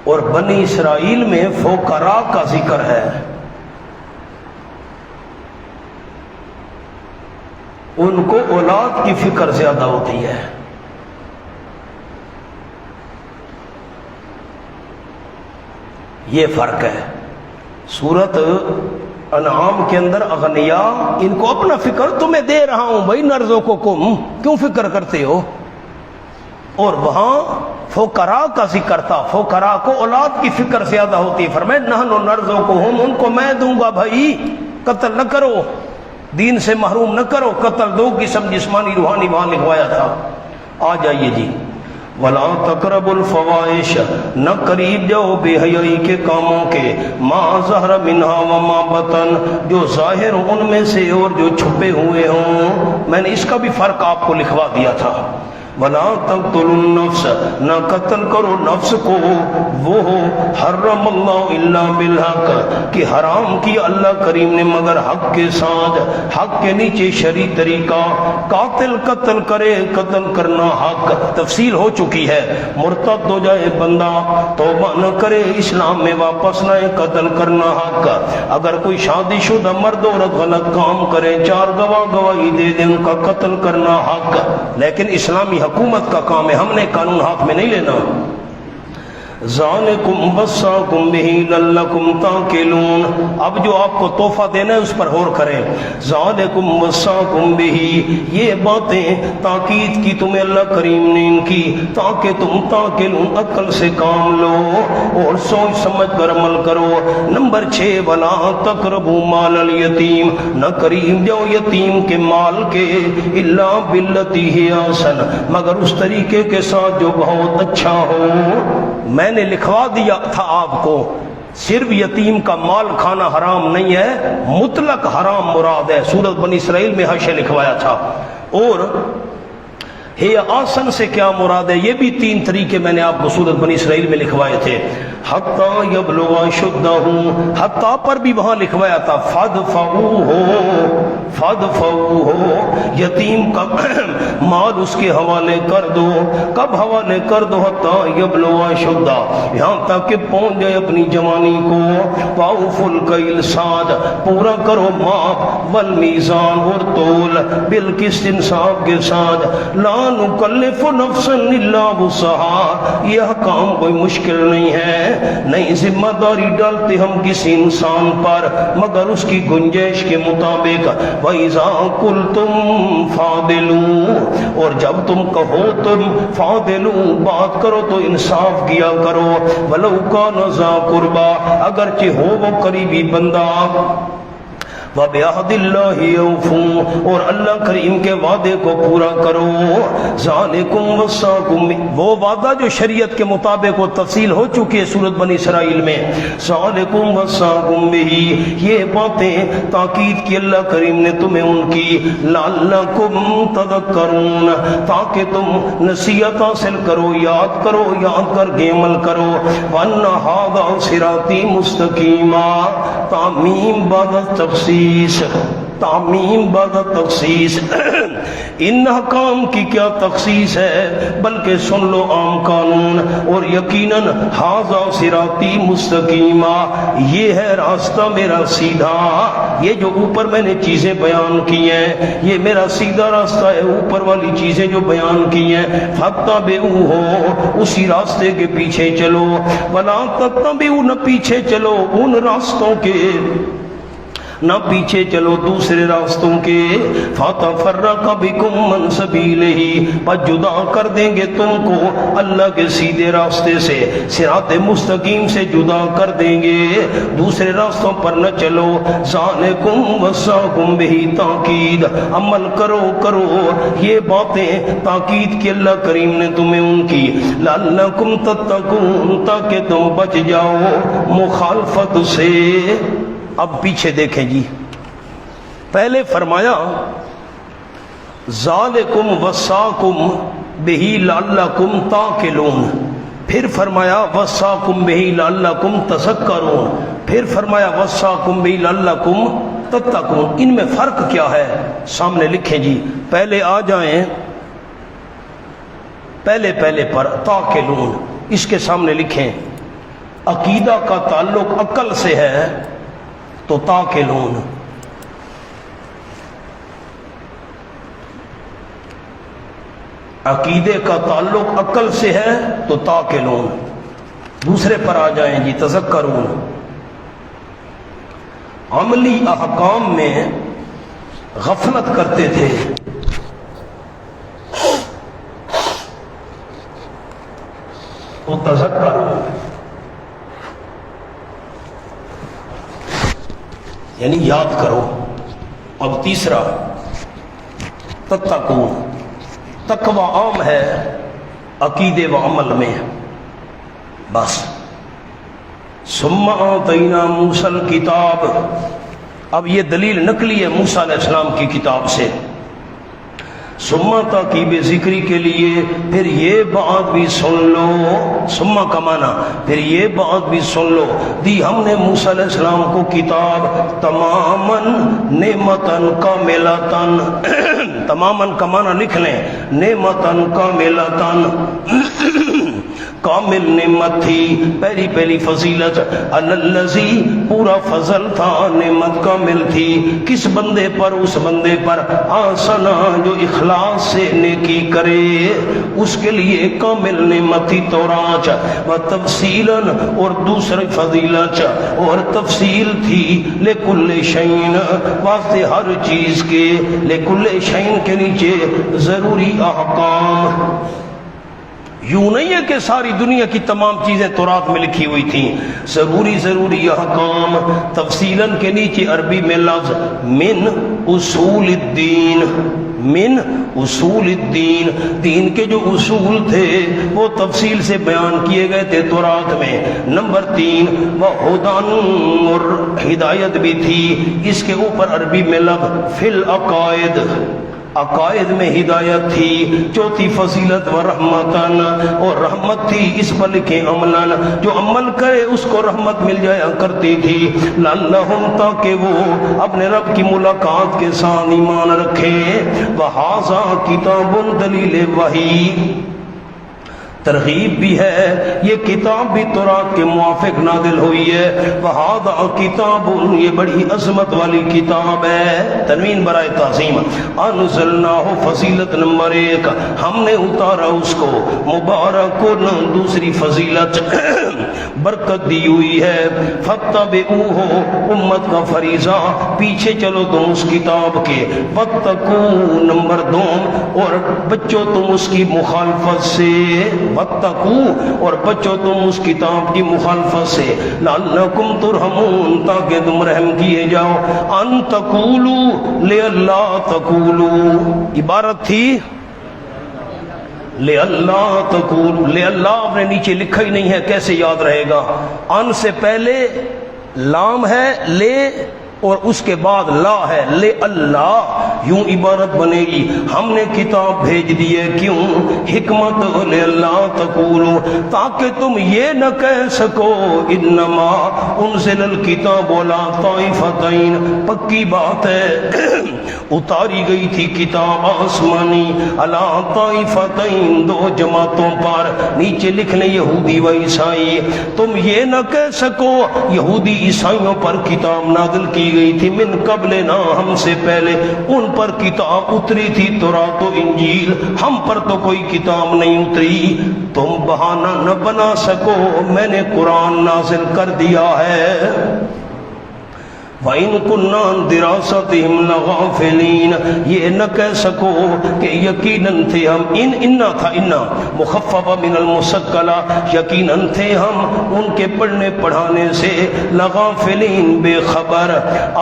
اور بنی اسرائیل میں فقراء کا ذکر ہے، ان کو اولاد کی فکر زیادہ ہوتی ہے۔ یہ فرق ہے۔ سورت انعام کے اندر اغنیاء، ان کو اپنا فکر، تمہیں دے رہا ہوں بھائی نرزقکم، کیوں فکر کرتے ہو؟ اور وہاں فقراء کا ذکر تھا، فقراء کو اولاد کی فکر زیادہ ہوتی ہے، فرمائے نحن نرزقہم، ان کو میں دوں گا بھائی، قتل نہ کرو، دین سے محروم نہ کرو، قتل دو قسم جسمانی روحانی وہاں لکھوایا تھا۔ آ جائیے جی، وَلَا تَقْرَبُوا الْفَوَاحِشَ، نہ قریب جاؤ بے حیائی کے کاموں کے، مَا ظَهَرَ مِنْهَا وَمَا بَطَنَ، جو ظاہر ہوں ان میں سے اور جو چھپے ہوئے ہوں۔ میں نے اس کا بھی فرق آپ کو لکھوا دیا تھا۔ وَلَا تَقْتُلُوا النَّفْسَ، نہ قتل کرو نفس کو، وہ حرم اللہ الا بالحق، کہ حرام کیا اللہ کریم نے مگر حق کے ساتھ، حق کے نیچے شرعی طریقہ۔ قاتل قتل کرے، قتل کرنا حق، تفصیل ہو چکی ہے۔ مرتد ہو جائے بندہ، توبہ نہ کرے، اسلام میں واپس نہ آئے، قتل کرنا حق۔ اگر کوئی شادی شدہ مرد عورت غلط کام کرے، 4 گواہ گواہی دے دیں، ان کا قتل کرنا حق۔ لیکن اسلامی حکومت کا کام ہے، ہم نے قانون ہاتھ میں نہیں لینا۔ ذالکم وصاکم بہ لعلکم تعقلون، اب جو آپ کو تحفہ دینا ہے اس پر غور کریں۔ ذالکم وصاکم بہ، یہ باتیں تاکید کی تمہیں اللہ کریم نے ان کی، تاکہ تم تعقلون، عقل سے کام لو اور سوچ سمجھ کر عمل کرو۔ نمبر 6 ولا تقربوا مال الیتیم، نہ قریب جاؤ یتیم کے مال کے، الا باللتی ہی احسن، مگر اس طریقے کے ساتھ جو بہت اچھا ہو۔ میں نے لکھوا دیا تھا آپ کو، صرف یتیم کا مال کھانا حرام نہیں ہے، مطلق حرام مراد ہے، سورۃ بنی اسرائیل میں حاشیہ لکھوایا تھا۔ اور ہے آسن سے کیا مراد ہے، یہ بھی 3 طریقے میں نے آپ کو سورۃ بنی اسرائیل میں لکھوائے تھے۔ حتی یبلغ اشدہ، حتی پر بھی وہاں لکھوایا تھا فادفعوہ، یتیم کا مال اس کے حوالے کر دو. کب حوالے کر دو؟ حتی یبلغ اشدہ، یہاں تک کہ پہنچ جائے اپنی جوانی کو. واوفوا الکیل، ساج پورا کرو ماپ، والمیزان اور تول، بالقسط انصاف کے ساتھ. لا نکلف نفسا الا وسعها، یہ کام کوئی مشکل نہیں ہے، نہیں ذمہ داری ڈالتے ہم کسی انسان پر مگر اس کی گنجائش کے مطابق. وَإِذَا قُلْتُمْ فَعْدِلُوا، اور جب تم کہو تم فَعْدِلُوا، بات کرو تو انصاف کیا کرو. وَلَوْ كَانَ ذَا قُرْبَىٰ، اگرچہ ہو وہ قریبی بندہ. وَبِعَهْدِ اللَّهِ أَوْفُوا، اور اللہ کریم کے وعدے کو پورا کرو. ذَلِكُمْ وَصَّاكُمْ، وہ وعدہ جو شریعت کے مطابق وہ تفصیل ہو چکی ہے سورۃ بنی اسرائیل میں. ذَلِكُمْ وَصَّاكُمْ بِهِ، یہ باتیں تاکید کی اللہ کریم نے تمہیں ان کی. لَعَلَّكُمْ تَذَكَّرُونَ، تاکہ تم نصیحت حاصل کرو، یاد کرو، یاد کر کے عمل کرو. وَأَنَّ هَٰذَا صِرَاطِي مُسْتَقِيمًا، تعمیم بعد تفصیل، تعمیم بعد تخصیص. ان حکام کی کیا تخصیص ہے، بلکہ سن لو عام قانون. اور یقیناً ھذا صراطی مستقیما، یہ ہے راستہ میرا سیدھا. یہ جو اوپر میں نے چیزیں بیان کی ہیں یہ میرا سیدھا راستہ ہے. اوپر والی چیزیں جو بیان کی ہیں فاتبعوہ، اسی راستے کے پیچھے چلو. ولا تتبعوا، نہ پیچھے چلو ان راستوں کے، نہ پیچھے چلو دوسرے راستوں کے. فَتَفَرَّقَ بِكُمْ مَنْ سَبِيلِهِ، بس جدا کر دیں گے تم کو اللہ کے سیدھے راستے سے، صراط مستقیم سے جدا کر دیں گے، دوسرے راستوں پر نہ چلو. ذَلِكُمْ وَصَّاكُمْ بِهِ تاکید، عمل کرو کرو یہ باتیں تاکید کی اللہ کریم نے تمہیں ان کی. لَعَلَّكُمْ تَتَّقُونَ، تاکہ تم بچ جاؤ مخالفت سے. اب پیچھے دیکھیں جی، پہلے فرمایا ذالکم وصاکم بہ لعلکم تاکلون، پھر فرمایا وصاکم بہ لعلکم تذکرون، پھر فرمایا وصاکم بہ لعلکم تتقون. ان میں فرق کیا ہے سامنے لکھیں جی. پہلے آ جائیں پہلے پر تاکلون، اس کے سامنے لکھیں عقیدہ کا تعلق عقل سے ہے تو تاکلون، عقیدے کا تعلق عقل سے ہے تو تاکلون. دوسرے پر آ جائیں جی تذکرون. عملی احکام میں غفلت کرتے تھے، تو تذکرون یعنی یاد کرو. اب تیسرا تتقون، تقوی عام ہے عقیدے و عمل میں بس. ثم آتینا موسیٰ الکتاب، اب یہ دلیل نقلی ہے موسیٰ علیہ السلام کی کتاب سے. ثم تاکیب ذکری کے لیے پھر یہ بات بھی سن لو، ثم کا معنی پھر یہ بات بھی سن لو، دی ہم نے موسیٰ علیہ السلام کو کتاب تماماً نعمتاً کاملتاً، تماماً کا معنی لکھ لیں نعمتاً کاملتاً، کامل نعمت تھی، پہلی فضیلت. الذی، پورا فضل تھا، نعمت کامل تھی. کس بندے پر؟ اس بندے پر آسنا جو اخلاص سے نیکی کرے، اس کے لیے کامل نعمت تھی تورات. و تفصیلاً، اور دوسری فضیلت اور تفصیل تھی لکل شیء، واسطے ہر چیز کے، لکل شیء کے نیچے ضروری احکام. یوں نہیں ہے کہ ساری دنیا کی تمام چیزیں تورات میں لکھی ہوئی تھیں، ضروری احکام. تفصیلاً کے نیچے عربی میں لفظ من اصول الدین، من اصول الدین، دین کے جو اصول تھے وہ تفصیل سے بیان کیے گئے تھے تورات میں. نمبر 3 وہدن، اور ہدایت بھی تھی. اس کے اوپر عربی میں لفظ فی العقائد، عقائد میں ہدایت تھی، چوتھی فضیلت و رحمتن، اور رحمت تھی اس پر لکھے عملن، جو عمل کرے اس کو رحمت مل جایا کرتی تھی، لعلہم تاکہ وہ اپنے رب کی ملاقات کے ساتھ ایمان رکھیں، وہذا کتاب دلیل وحی، ترغیب بھی ہے، یہ کتاب بھی تورات کے موافق نازل ہوئی ہے، وہذا کتاب، یہ بڑی عظمت والی کتاب ہے، تنوین برائے تعظیم، انزلناہ فضیلت نمبر 1، ہم نے اتارا اس کو، مبارکن دوسری فضیلت برکت دی ہوئی ہے، فاتبعوہ امت کا فریضہ، پیچھے چلو تم اس کتاب کے، واتقوا نمبر 2، اور بچو تم اس کی مخالفت سے، واتقوا اور بچو تم اس کتاب کی مخالفت سے، لعلکم ترحمون تاکہ تم رحم کیے جاؤ، ان تقولوا لئلا تقولوا، عبارت تھی لئلا تقولوا، لئلا آپ نے نیچے لکھا ہی نہیں ہے، کیسے یاد رہے گا؟ ان سے پہلے لام ہے، لے اور اس کے بعد لا ہے، لے اللہ، یوں عبارت بنے گی، ہم نے کتاب بھیج دی ہے، کیوں؟ حکمت لے اللہ تقولو، تاکہ تم یہ نہ کہہ سکو انما انزل الکتاب علی طائفتین، پکی بات ہے اتاری گئی تھی کتاب آسمانی علی طائفتین، 2 جماعتوں پر، نیچے لکھ لیں یہودی و عیسائی، تم یہ نہ کہہ سکو یہودی عیسائیوں پر کتاب نازل کی گئی تھی، من قبلنا، ہم سے پہلے ان پر کتاب اتری تھی، تورات و انجیل، ہم پر تو کوئی کتاب نہیں اتری، تم بہانہ نہ بنا سکو، میں نے قرآن نازل کر دیا ہے، وَإِن كُنَّا عَن دِرَاسَتِهِمْ لَغَافِلِينَ، یہ نہ کہہ سکو کہ یقیناً تھے ہم، انا تھا، انا مخففہ من المسکلہ، یقیناً تھے ہم ان کے پڑھنے پڑھانے سے، لغافلین بے خبر،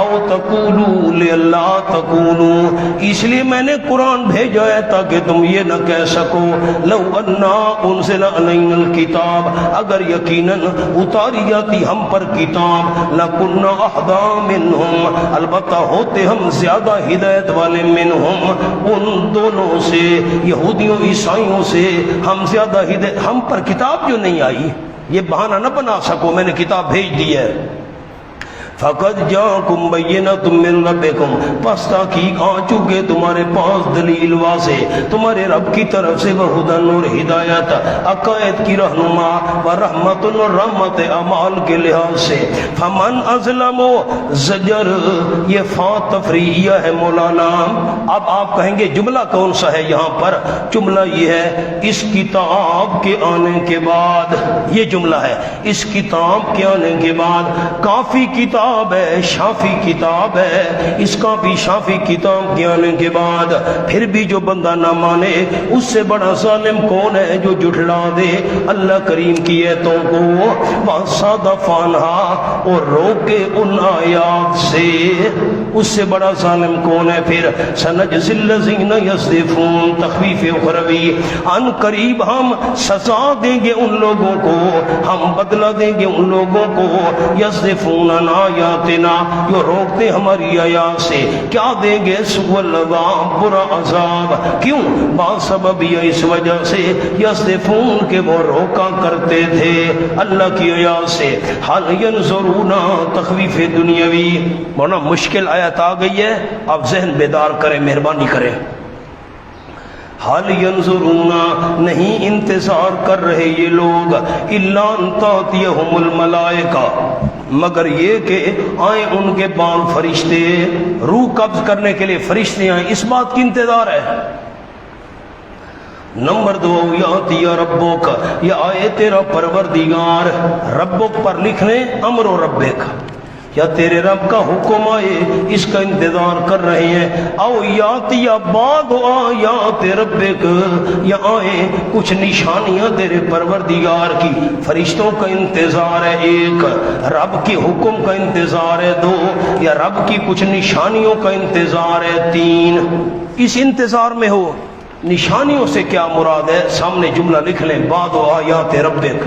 او تقولوا لئلا تقولوا، اس لیے میں نے قرآن بھیجا ہے تاکہ تم یہ نہ کہہ سکو، لو انا انزل علینا الکتاب، اگر یقیناً اتاری جاتی ہم پر کتاب، لکنا اہدی منہم، البتہ ہوتے ہم زیادہ ہدایت والے، منہم ان دونوں سے، یہودیوں عیسائیوں سے ہم زیادہ ہدایت، ہم پر کتاب جو نہیں آئی، یہ بہانہ نہ بنا سکو، میں نے کتاب بھیج دی ہے، فقد جاءکم بینۃ من ربکم، پس تحقیق آ چکے تمہارے پاس دلیل واضح تمہارے رب کی طرف سے، وہدن اور ہدایت، عقائد کی رہنما، ورحمت اور رحمت اعمال کے لحاظ سے، فمن اظلم، زجر یہ فا تفریعیہ ہے مولانا، اب آپ کہیں گے جملہ کون سا ہے یہاں پر؟ جملہ یہ ہے اس کتاب کے آنے کے بعد، یہ جملہ ہے اس کتاب کے آنے کے بعد، کافی کتاب ہے، شافی کتاب ہے، اس کا بھی شافی کتاب کے آنے کے بعد، پھر بھی جو بندہ نہ مانے اس سے بڑا ظالم کون ہے جو جھٹلا دے اللہ کریم کی ایتوں کو، وَصَدَّفَ عَنْهَا، اور روکے ان آیات سے، اس سے بڑا ظالم کون ہے؟ پھر سَنَجْزِي الَّذِينَ يَصْدِفُونَ، تخفیف اخروی، ان قریب ہم سزا دیں گے ان لوگوں کو، ہم بدلہ دیں گے ان لوگوں کو، یصدفون عن آیاتنا، جو روکتے ہماری آیات سے، کیا دیں گے؟ سوء العذاب، برا عذاب، کیوں؟ بسبب یہ اس وجہ سے، یصدفون کے وہ روکا کرتے تھے اللہ کی آیات سے، حل ینظرون، تخویف دنیاوی، بڑا مشکل آیت آ گئی ہے، آپ ذہن بیدار کریں، مہربانی کریں، حل ینظرون، نہیں انتظار کر رہے یہ لوگ، الا ان تاتیہم الملائکہ، مگر یہ کہ آئیں ان کے بعد فرشتے، روح قبض کرنے کے لیے فرشتے آئیں، اس بات کی انتظار ہے۔ نمبر 2، یاتی ربک، یہ آئے تیرا پروردگار، ربک پر لکھ لیں امر و ربک، یا تیرے رب کا حکم آئے، اس کا انتظار کر رہے ہیں، او یاتی یا بعد آیات ربک، یا آئیں کچھ نشانیاں تیرے پروردگار کی، فرشتوں کا انتظار ہے 1، رب کے حکم کا انتظار ہے 2، یا رب کی کچھ نشانیوں کا انتظار ہے 3، اس انتظار میں ہو۔ نشانیوں سے کیا مراد ہے؟ سامنے جملہ لکھ لیں، بعد آیات ربک،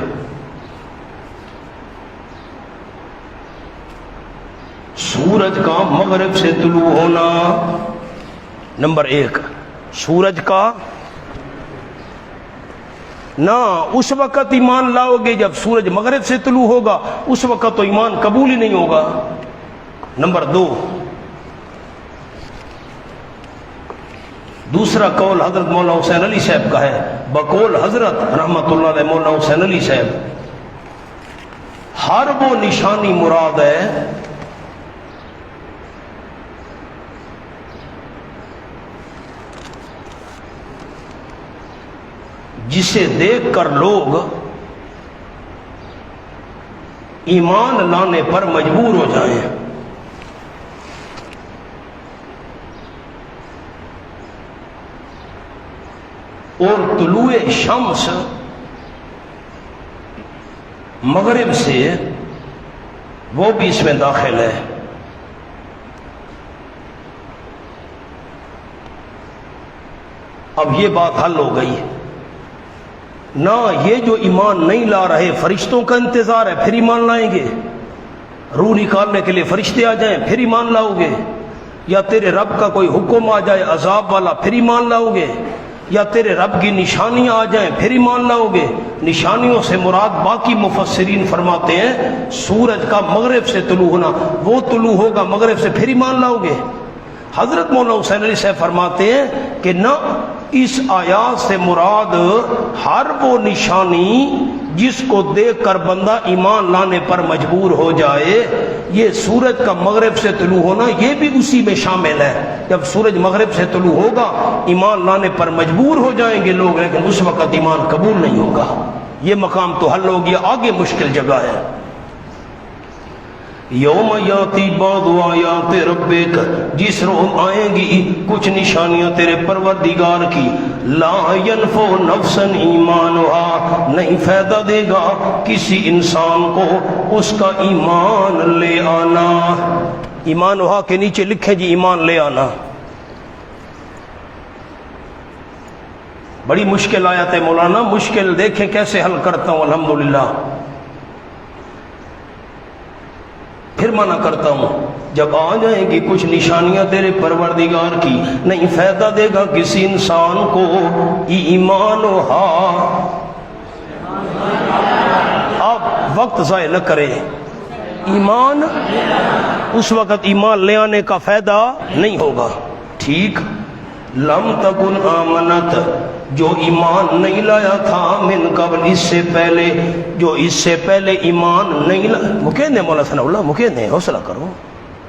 سورج کا مغرب سے طلوع ہونا، نمبر 1، سورج کا نہ اس وقت ایمان لاؤ گے جب سورج مغرب سے طلوع ہوگا، اس وقت تو ایمان قبول ہی نہیں ہوگا۔ نمبر 2، دوسرا قول حضرت مولانا حسین علی صاحب کا ہے، بقول حضرت رحمت اللہ علیہ مولانا حسین علی صاحب، ہر وہ نشانی مراد ہے جسے دیکھ کر لوگ ایمان لانے پر مجبور ہو جائیں۔ اور طلوع شمس مغرب سے وہ بھی اس میں داخل ہے۔ اب یہ بات حل ہو گئی، نہ یہ جو ایمان نہیں لا رہے فرشتوں کا انتظار ہے پھر ایمان لائیں گے، روح نکالنے کے لیے فرشتے آ جائیں پھر ایمان لاؤ گے، یا تیرے رب کا کوئی حکم آ جائے عذاب والا پھر ایمان لاؤ گے، یا تیرے رب کی نشانیاں آ جائیں پھر ایمان لاؤ گے۔ نشانیوں سے مراد باقی مفسرین فرماتے ہیں سورج کا مغرب سے طلوع ہونا، وہ طلوع ہوگا مغرب سے پھر ایمان لاؤ گے۔ حضرت مولانا حسین علی صاحب فرماتے ہیں کہ نہ، اس آیات سے مراد ہر وہ نشانی جس کو دیکھ کر بندہ ایمان لانے پر مجبور ہو جائے، یہ سورج کا مغرب سے طلوع ہونا یہ بھی اسی میں شامل ہے۔ جب سورج مغرب سے طلوع ہوگا ایمان لانے پر مجبور ہو جائیں گے لوگ، لیکن اس وقت ایمان قبول نہیں ہوگا۔ یہ مقام تو حل ہو گیا، آگے مشکل جگہ ہے۔ یوم یاتی بعض آیات ربک، جس روز آئیں گی کچھ نشانیاں تیرے پروردگار کی، لا ینفع نفسا ایمانها، نہیں فائدہ دے گا کسی انسان کو اس کا ایمان لے آنا۔ ایمانها کے نیچے لکھے جی ایمان لے آنا۔ بڑی مشکل آیت ہے مولانا، مشکل دیکھیں کیسے حل کرتا ہوں الحمدللہ۔ پھر منع کرتا ہوں، جب آ جائیں گی کچھ نشانیاں تیرے پروردگار کی، نہیں فائدہ دے گا کسی انسان کو ایمانھا۔ آپ وقت ضائع نہ کریں، ایمان اس وقت ایمان لے آنے کا فائدہ نہیں ہوگا، ٹھیک۔ لم تکن آمنت، جو ایمان نہیں لایا تھا، من قبل، اس سے پہلے، جو اس سے پہلے ایمان نہیں لایا۔ مکین مولا ثناء اللہ، مکین حوصلہ کرو،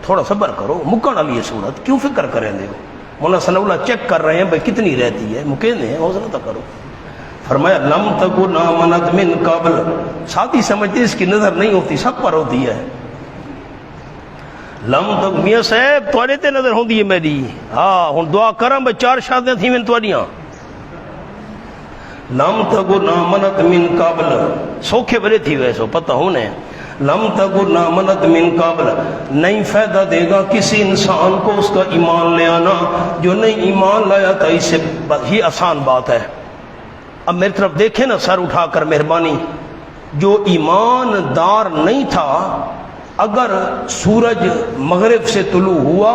تھوڑا صبر کرو، مکن والی یہ صورت کیوں فکر کریں دے مولا ثناء اللہ چیک کر رہے ہیں بھائی کتنی رہتی ہے، مکین حوصلہ تو کرو۔ فرمایا لم تکن آمنت من قبل، ساتھی سمجھتے اس کی نظر نہیں ہوتی، سب پر ہوتی ہے۔ لم تک میاں صاحب تھوڑے تے نظر ہوندی ہے میری، ہاں ہن دعا کراں بے 4 شادیاں تھی میں تواڈیاں۔ لم تکن آمنت من قبل، سوکھے بڑے تھی ویسو پتہ ہونے۔ لم تکن آمنت من قبل، نہیں فائدہ دے گا کسی انسان کو اس کا ایمان لے آنا جو نہیں ایمان لایا تھا۔ اس سے یہ آسان بات ہے۔ اب میری طرف دیکھیں نا سر اٹھا کر مہربانی، جو ایماندار نہیں تھا، اگر سورج مغرب سے طلوع ہوا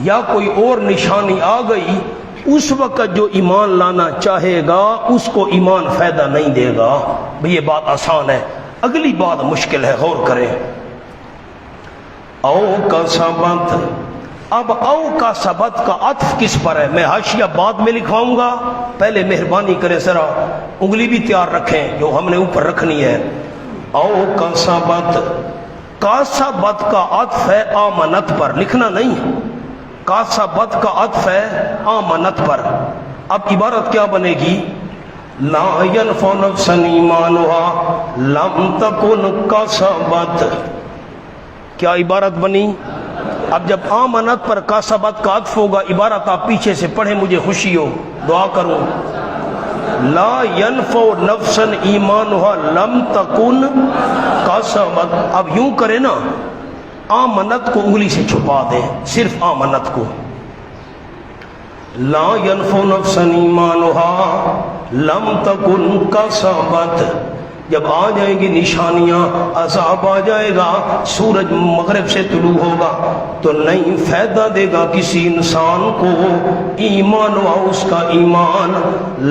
یا کوئی اور نشانی آ گئی، اس وقت جو ایمان لانا چاہے گا اس کو ایمان فائدہ نہیں دے گا۔ بھئی یہ بات آسان ہے، اگلی بات مشکل ہے، غور کریں۔ او کا ثبت، اب او کا ثبت کا عطف کس پر ہے؟ میں حاشیہ بعد میں لکھواؤں گا، پہلے مہربانی کریں ذرا انگلی بھی تیار رکھیں جو ہم نے اوپر رکھنی ہے۔ او کا ثبت، کاسبت کا عطف ہے آمنت پر، لکھنا نہیں، کاسبت کا عطف ہے آمنت پر۔ اب عبارت کیا بنے گی؟ لا ينفع نفسا ایمانھا لم تکن کسبت، کیا عبارت بنی؟ اب جب آمنت پر کاسبت کا عطف ہوگا، عبارت آپ پیچھے سے پڑھیں مجھے خوشی ہو، دعا کروں۔ لا ينفع نفسا ایمانھا لم تکن کسبت، اب یوں کرے نا، آمنت کو انگلی سے چھپا دیں، صرف آمنت کو۔ لا ينفع نفسا ایمانھا لم تکن کسبت، جب آ جائیں گی نشانیاں، عذاب آ جائے گا، سورج مغرب سے طلوع ہوگا تو نہیں فائدہ دے گا کسی انسان کو ایمان ہوا اس کا ایمان،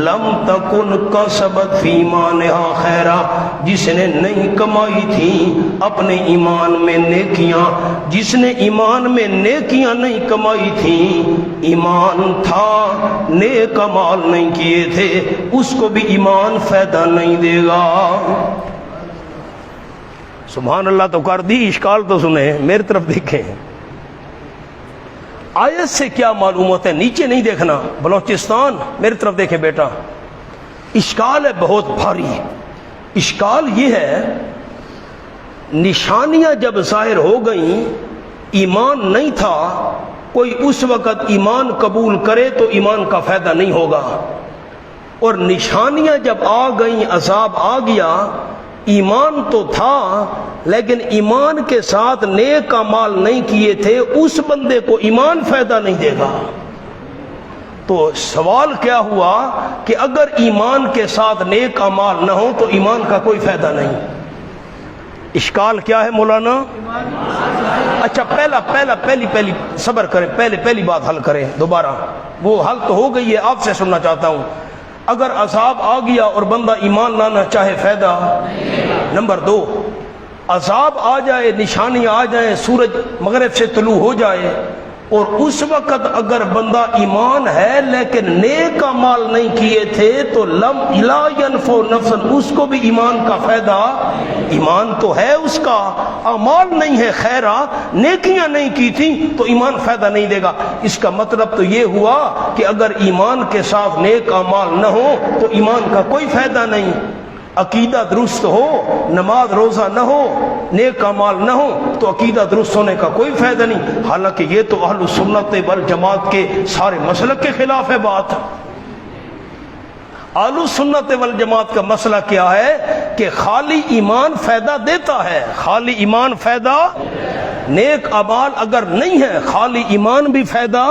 لم تکن کسبت فی ایمانہا خیرا، جس نے نہیں کمائی تھی اپنے ایمان میں نیکیاں، جس نے ایمان میں نیکیاں نہیں کمائی تھی، ایمان تھا نیک اعمال نہیں کیے تھے، اس کو بھی ایمان فائدہ نہیں دے گا۔ سبحان اللہ تو کر دی، اشکال تو سنیں، میری طرف دیکھیں۔ آیت سے کیا معلومات ہے؟ نیچے نہیں دیکھنا، بلوچستان میری طرف دیکھیں بیٹا، اشکال ہے بہت بھاری۔ اشکال یہ ہے نشانیاں جب ظاہر ہو گئیں، ایمان نہیں تھا، کوئی اس وقت ایمان قبول کرے تو ایمان کا فائدہ نہیں ہوگا، اور نشانیاں جب آ گئیں، عذاب آ گیا، ایمان تو تھا لیکن ایمان کے ساتھ نیک اعمال نہیں کیے تھے، اس بندے کو ایمان فائدہ نہیں دے گا۔ تو سوال کیا ہوا کہ اگر ایمان کے ساتھ نیک اعمال نہ ہو تو ایمان کا کوئی فائدہ نہیں۔ اشکال کیا ہے مولانا؟ اچھا پہلی صبر کریں، پہلی بات حل کریں دوبارہ، وہ حل تو ہو گئی ہے، آپ سے سننا چاہتا ہوں۔ اگر عذاب آ گیا اور بندہ ایمان لانا چاہے فائدہ؟ نمبر 2، عذاب آ جائے، نشانیاں آ جائیں، سورج مغرب سے طلوع ہو جائے، اور اس وقت اگر بندہ ایمان ہے لیکن نیک اعمال نہیں کیے تھے تو لم لا ينفع نفسا، اس کو بھی ایمان کا فائدہ، ایمان تو ہے اس کا، اعمال نہیں ہے خیرہ، نیکیاں نہیں کی تھیں تو ایمان فائدہ نہیں دے گا۔ اس کا مطلب تو یہ ہوا کہ اگر ایمان کے ساتھ نیک اعمال نہ ہو تو ایمان کا کوئی فائدہ نہیں۔ عقیدہ درست ہو، نماز روزہ نہ ہو، نیک اعمال نہ ہو تو عقیدہ درست ہونے کا کوئی فائدہ نہیں۔ حالانکہ یہ تو اہل سنت والجماعت کے سارے مسلک کے خلاف ہے بات۔ اہل سنت والجماعت کا مسئلہ کیا ہے کہ خالی ایمان فائدہ دیتا ہے، خالی ایمان فائدہ، نیک اعمال اگر نہیں ہے خالی ایمان بھی فائدہ۔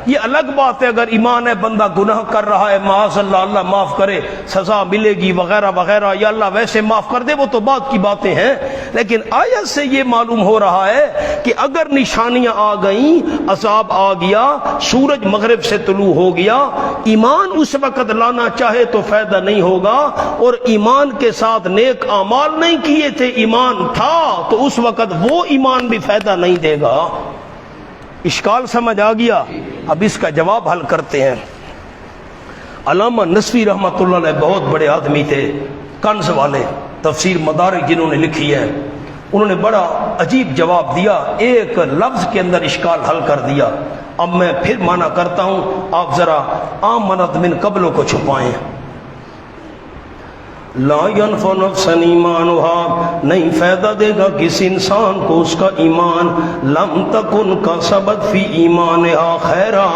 یہ الگ بات ہے اگر ایمان ہے بندہ گناہ کر رہا ہے، معاذ اللہ، اللہ معاف کرے، سزا ملے گی وغیرہ وغیرہ، یا اللہ ویسے معاف کر دے، وہ تو بات کی باتیں ہیں۔ لیکن آیت سے یہ معلوم ہو رہا ہے کہ اگر نشانیاں آ گئیں، عذاب آ گیا، سورج مغرب سے طلوع ہو گیا، ایمان اس وقت لانا چاہے تو فائدہ نہیں ہوگا، اور ایمان کے ساتھ نیک اعمال نہیں کیے تھے، ایمان تھا تو اس وقت وہ ایمان بھی فائدہ نہیں دے گا۔ اشکال سمجھ آ گیا؟ اب اس کا جواب حل کرتے ہیں۔ علامہ نصفی رحمۃ اللہ علیہ بہت بڑے آدمی تھے، کنز والے، تفسیر مدارک جنہوں نے لکھی ہے، انہوں نے بڑا عجیب جواب دیا، ایک لفظ کے اندر اشکال حل کر دیا۔ اب میں پھر مانا کرتا ہوں، آپ ذرا آمنت من قبلوں کو چھپائیں۔ لا ينفع نفسا ایمانها، نہیں فائدہ دے گا کسی انسان کو اس کا ایمان، لم تکن کسبت فی ایمانها خیرا،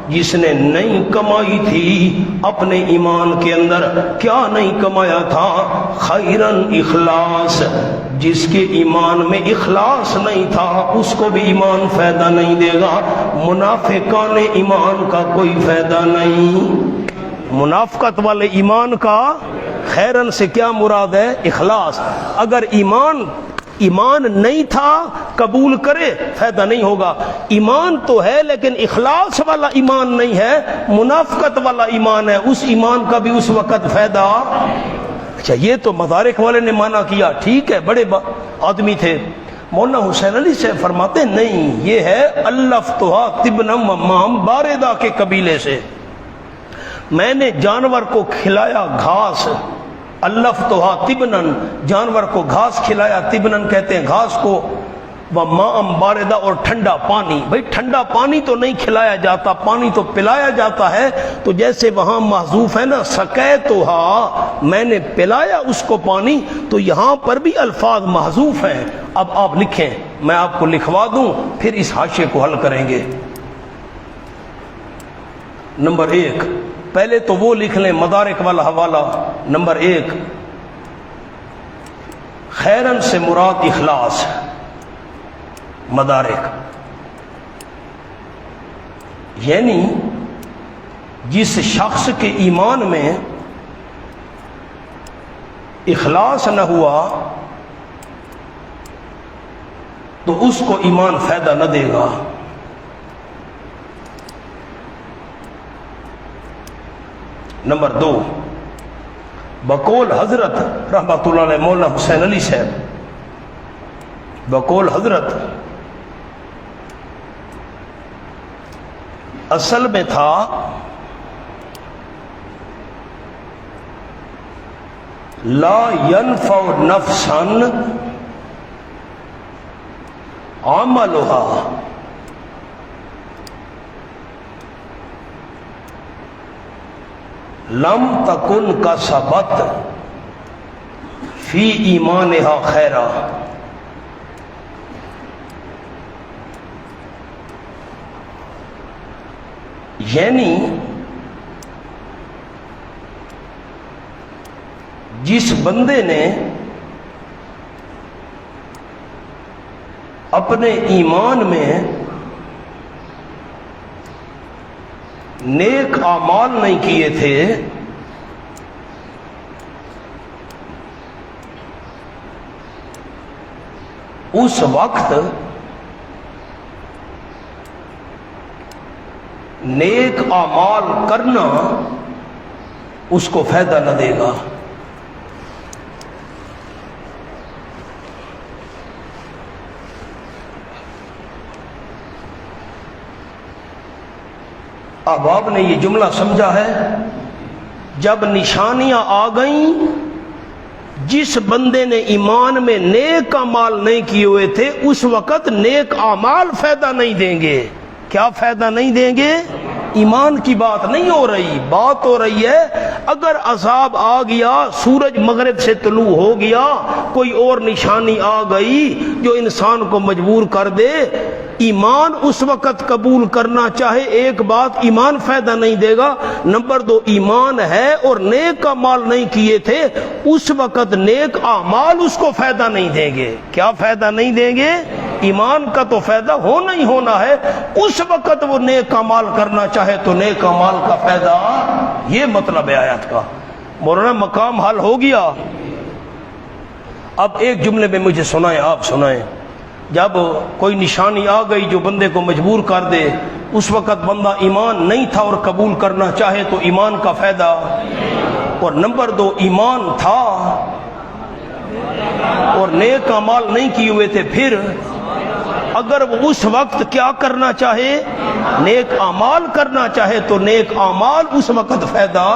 جس نے نہیں کمائی تھی اپنے ایمان کے اندر، کیا نہیں کمایا تھا؟ خیرن اخلاص، جس کے ایمان میں اخلاص نہیں تھا اس کو بھی ایمان فائدہ نہیں دے گا۔ منافقان ایمان کا کوئی فائدہ نہیں، منافقت والے ایمان کا، خیرن سے کیا مراد ہے؟ اخلاص۔ اگر ایمان نہیں تھا قبول کرے فائدہ نہیں ہوگا، ایمان تو ہے لیکن اخلاص والا ایمان نہیں ہے، منافقت والا ایمان ہے، اس ایمان کا بھی اس وقت فائدہ۔ اچھا یہ تو مدارک والے نے مانا کیا، ٹھیک ہے، بڑے آدمی تھے۔ مولانا حسین علی سے فرماتے نہیں، یہ ہے الفتھا طبنا مام باردہ کے قبیلے سے، میں نے جانور کو کھلایا گھاس، الفتھا طبنن، جانور کو گھاس کھلایا، طبنن کہتے ہیں گھاس کو، وماء باردہ، اور ٹھنڈا پانی۔ بھئی ٹھنڈا پانی تو نہیں کھلایا جاتا، پانی تو پلایا جاتا ہے، تو جیسے وہاں محذوف ہے نا سقیتھا، میں نے پلایا اس کو پانی، تو یہاں پر بھی الفاظ محذوف ہیں۔ اب آپ لکھیں، میں آپ کو لکھوا دوں پھر اس حاشیے کو حل کریں گے۔ نمبر 1، پہلے تو وہ لکھ لیں مدارک والا حوالہ۔ نمبر 1، خیرن سے مراد اخلاص، مدارک، یعنی جس شخص کے ایمان میں اخلاص نہ ہوا تو اس کو ایمان فائدہ نہ دے گا۔ نمبر 2، بقول حضرت رحمۃ اللہ علیہ مولانا حسین علی صاحب، بقول حضرت اصل میں تھا لا ينفع نفسا عملها لم تکن کسبت فی ایمانها خیرا، یعنی جس بندے نے اپنے ایمان میں نیک اعمال نہیں کیے تھے، اس وقت نیک اعمال کرنا اس کو فائدہ نہ دے گا۔ اب آپ نے یہ جملہ سمجھا ہے؟ جب نشانیاں آ گئیں، جس بندے نے ایمان میں نیک اعمال نہیں کیے ہوئے تھے اس وقت نیک اعمال فائدہ نہیں دیں گے۔ کیا فائدہ نہیں دیں گے؟ ایمان کی بات نہیں ہو رہی، بات ہو رہی ہے اگر عذاب آ گیا، سورج مغرب سے طلوع ہو گیا، کوئی اور نشانی آ گئی جو انسان کو مجبور کر دے، ایمان اس وقت قبول کرنا چاہے، ایک بات ایمان فائدہ نہیں دے گا، نمبر 2 ایمان ہے اور نیک اعمال نہیں کیے تھے، اس وقت نیک اعمال اس کو فائدہ نہیں دیں گے۔ کیا فائدہ نہیں دیں گے؟ ایمان کا تو فائدہ ہونا ہی ہونا ہے، اس وقت وہ نیک اعمال کرنا چاہے تو نیک اعمال کا فائدہ، یہ مطلب ہے آیت کا۔ مولانا مقام حل ہو گیا؟ اب ایک جملے میں مجھے سنائیں، آپ سنائیں۔ جب کوئی نشانی آ گئی جو بندے کو مجبور کر دے، اس وقت بندہ ایمان نہیں تھا اور قبول کرنا چاہے تو ایمان کا فائدہ، اور نمبر 2 ایمان تھا اور نیک اعمال نہیں کیے ہوئے تھے، پھر اگر وہ اس وقت کیا کرنا چاہے، نیک اعمال کرنا چاہے تو نیک اعمال اس وقت فائدہ۔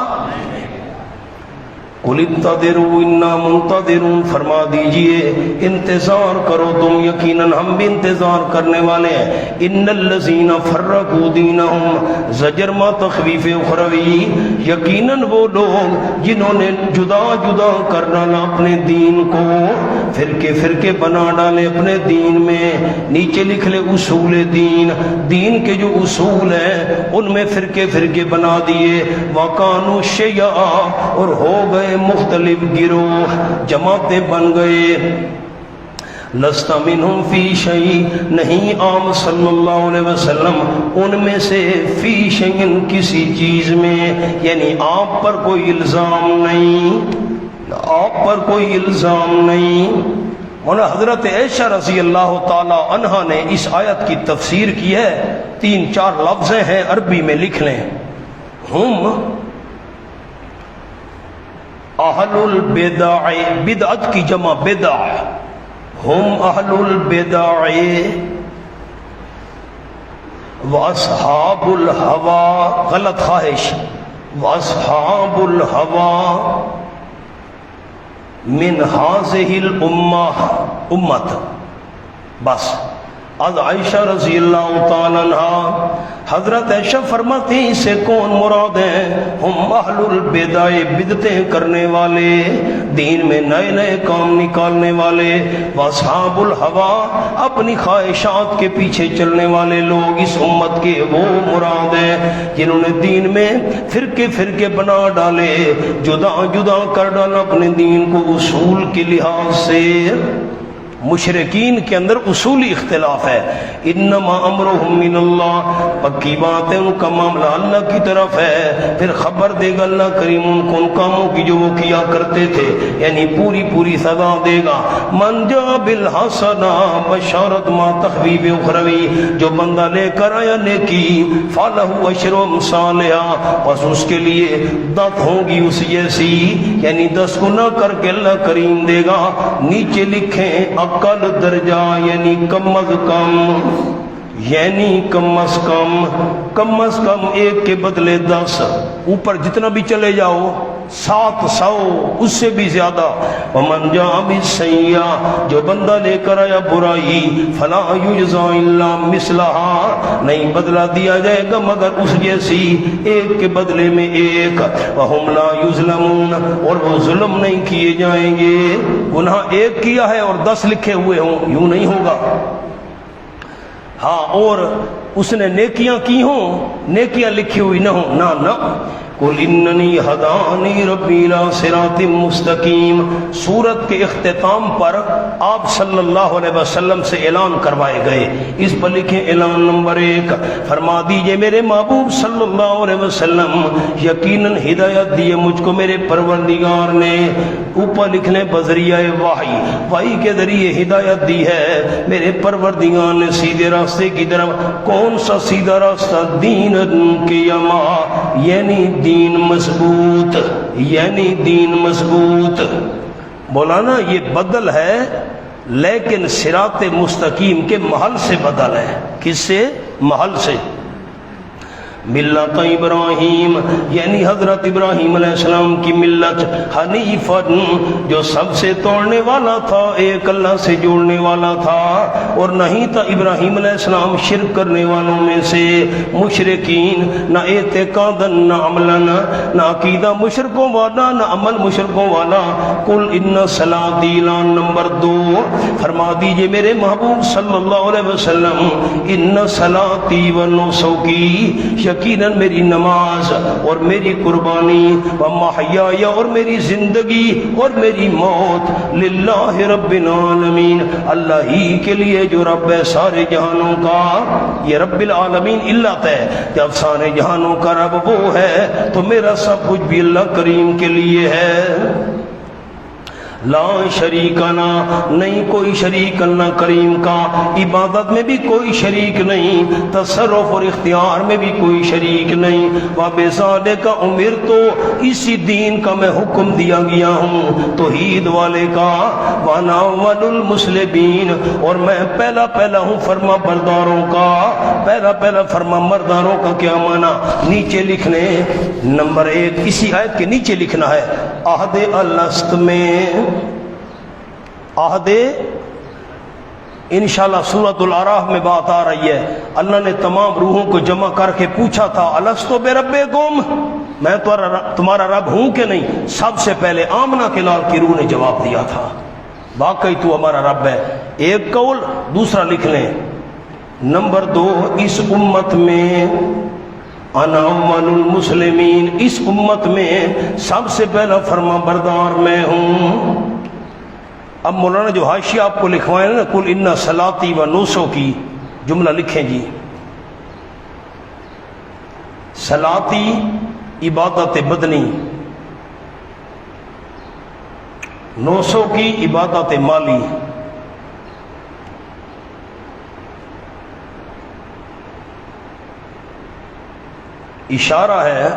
قُلِ انتظروا اِنَّا مُنتظرُونَ، فرما دیجئے انتظار کرو تم، یقیناً ہم بھی انتظار کرنے والے ہیں۔ اِنَّ الَّذِينَ فَرَّقُوا دِينَهُمْ، زجر ما تخویف اخروی، یقیناً وہ لوگ جنہوں نے جدا جدا کر ڈالا اپنے دین کو، فرقے فرقے بنا ڈالے اپنے دین میں، نیچے لکھ لے اصول دین، دین کے جو اصول ہیں ان میں فرقے فرقے بنا دیے، وَكَانُوا شِيَعًا، اور ہو گئے مختلف گروہ، جماعتیں بن گئے۔ لست منہم فی شیء، نہیں آپ صلی اللہ علیہ وسلم ان میں سے فی شیء کسی چیز میں، یعنی آپ پر کوئی الزام نہیں، آپ پر کوئی الزام نہیں۔ اور حضرت عائشہ رضی اللہ تعالی عنہا نے اس آیت کی تفسیر کی ہے، 3-4 لفظ ہیں عربی میں، لکھ لیں۔ ہم اہل البدع، بدعت کی جمع بدع، ہم اہل البدع واصحاب الہوى، غلط خواہش، واصحاب الہوى من هذه الامہ، امت، بس۔ از عائشہ رضی اللہ تعالیٰ عنہ، حضرت عائشہ فرماتی اس سے کون مراد ہیں؟ ہم اہل البدع، بدعتیں کرنے والے، دین میں نئے نئے کام نکالنے والے، واصحاب الہوى، اپنی خواہشات کے پیچھے چلنے والے لوگ اس امت کے وہ مراد ہیں جنہوں نے دین میں فرقے فرقے بنا ڈالے، جدا جدا کر ڈالا اپنے دین کو اصول کے لحاظ سے۔ مشرکین کے اندر اصولی اختلاف ہے. انما امرهم من اللہ، پکی بات ہے ان کا معاملہ اللہ کی طرف ہے. پھر خبر دے گا اللہ کریم ان کو ان کاموں کی جو وہ کیا کرتے تھے، یعنی پوری پوری سزا دے گا. من جاء بالحسنہ بشارت ما تخویف اخروی، جو بندہ لے کر آیا نیکی فالہ عشر امثالها، پس اس کے لیے 10 ہوگی اس جیسی، یعنی 10 گنا کر کے اللہ کریم دے گا. نیچے لکھیں اقل درجہ، یعنی کم از کم، یعنی کم از کم 1 کے بدلے 10، اوپر جتنا بھی چلے جاؤ 700 اس سے بھی زیادہ. ومن جاء بالسیئۃ، جو بندہ لے کر آیا برائی فلا یجزا الا مثلها، نہیں بدلہ دیا جائے گا مگر اس جیسی، 1 کے بدلے میں 1. وہم لا یظلمون، اور وہ ظلم نہیں کیے جائیں گے. گناہ 1 کیا ہے اور 10 لکھے ہوئے ہوں، یوں نہیں ہوگا. ہاں، اور اس نے نیکیاں کی ہوں، نیکیاں لکھی ہوئی نہ ہوں، نہ. قل اننی ہدانی ربی الی صراط مستقیم، سورت کے اختتام پر آپ صلی اللہ علیہ وسلم سے اعلان کروائے گئے. اس پر لکھیں اعلان نمبر 1، فرما دیجئے میرے محبوب صلی اللہ علیہ وسلم یقیناً ہدایت دی ہے مجھ کو میرے پروردگار نے. اوپر لکھنے بذریعہ وحی کے ذریعے ہدایت دی ہے میرے پروردگار نے سیدھے راستے کی طرف. کون سا سیدھا راستہ؟ دین قیما، یعنی دین مضبوط، یعنی دین مضبوط. مولانا یہ بدل ہے لیکن صراط مستقیم کے محل سے بدل ہے. کس سے؟ محل سے. ملت ابراہیم، یعنی حضرت ابراہیم علیہ السلام کی ملت، حنیفا، جو سب سے توڑنے والا تھا، ایک اللہ سے جوڑنے والا تھا، اور نہیں تھا ابراہیم علیہ السلام شرک کرنے والوں میں سے. مشرکین، نہ اعتقادا نہ عملا، نہ عقیدہ مشرکوں والا نہ عمل مشرکوں والا. قل ان صلاتی، اعلان نمبر 2، فرما دیجئے میرے محبوب صلی اللہ علیہ وسلم ان صلاتی و نسکی، یقیناً میری نماز اور میری قربانی، ومحیای، اور میری زندگی اور میری موت، للہ رب العالمین، اللہ ہی کے لیے جو رب ہے سارے جہانوں کا. یہ رب العالمین علت ہے، جب سارے جہانوں کا رب وہ ہے تو میرا سب کچھ بھی اللہ کریم کے لیے ہے. لا شریک نہ، نہیں کوئی شریک اللہ کریم کا، عبادت میں بھی کوئی شریک نہیں، تصرف اور اختیار میں بھی کوئی شریک نہیں. وبذالک امرت، اسی دین کا میں حکم دیا گیا ہوں، توحید والے کا. وانا اول المسلمین، اور میں پہلا ہوں فرما برداروں کا. پہلا فرما برداروں کا کیا معنی؟ نیچے لکھنے نمبر 1، اسی آیت کے نیچے لکھنا ہے عہد الست میں. عہد، انشاءاللہ سورۃ الاعراف میں بات آ رہی ہے. اللہ نے تمام روحوں کو جمع کر کے پوچھا تھا الست بربکم، میں تمہارا رب ہوں کہ نہیں؟ سب سے پہلے آمنہ کے لال کی روح نے جواب دیا تھا واقعی تو ہمارا رب ہے. ایک قول. دوسرا لکھ لیں نمبر 2، اس امت میں انا اول المسلمین، اس امت میں سب سے پہلا فرما بردار میں ہوں. اب مولانا جو حاشیہ آپ کو لکھوائے نا کل ان صلاتی و نسکی، جملہ لکھیں جی. صلاتی عبادت بدنی، نسکی عبادت مالی. اشارہ ہے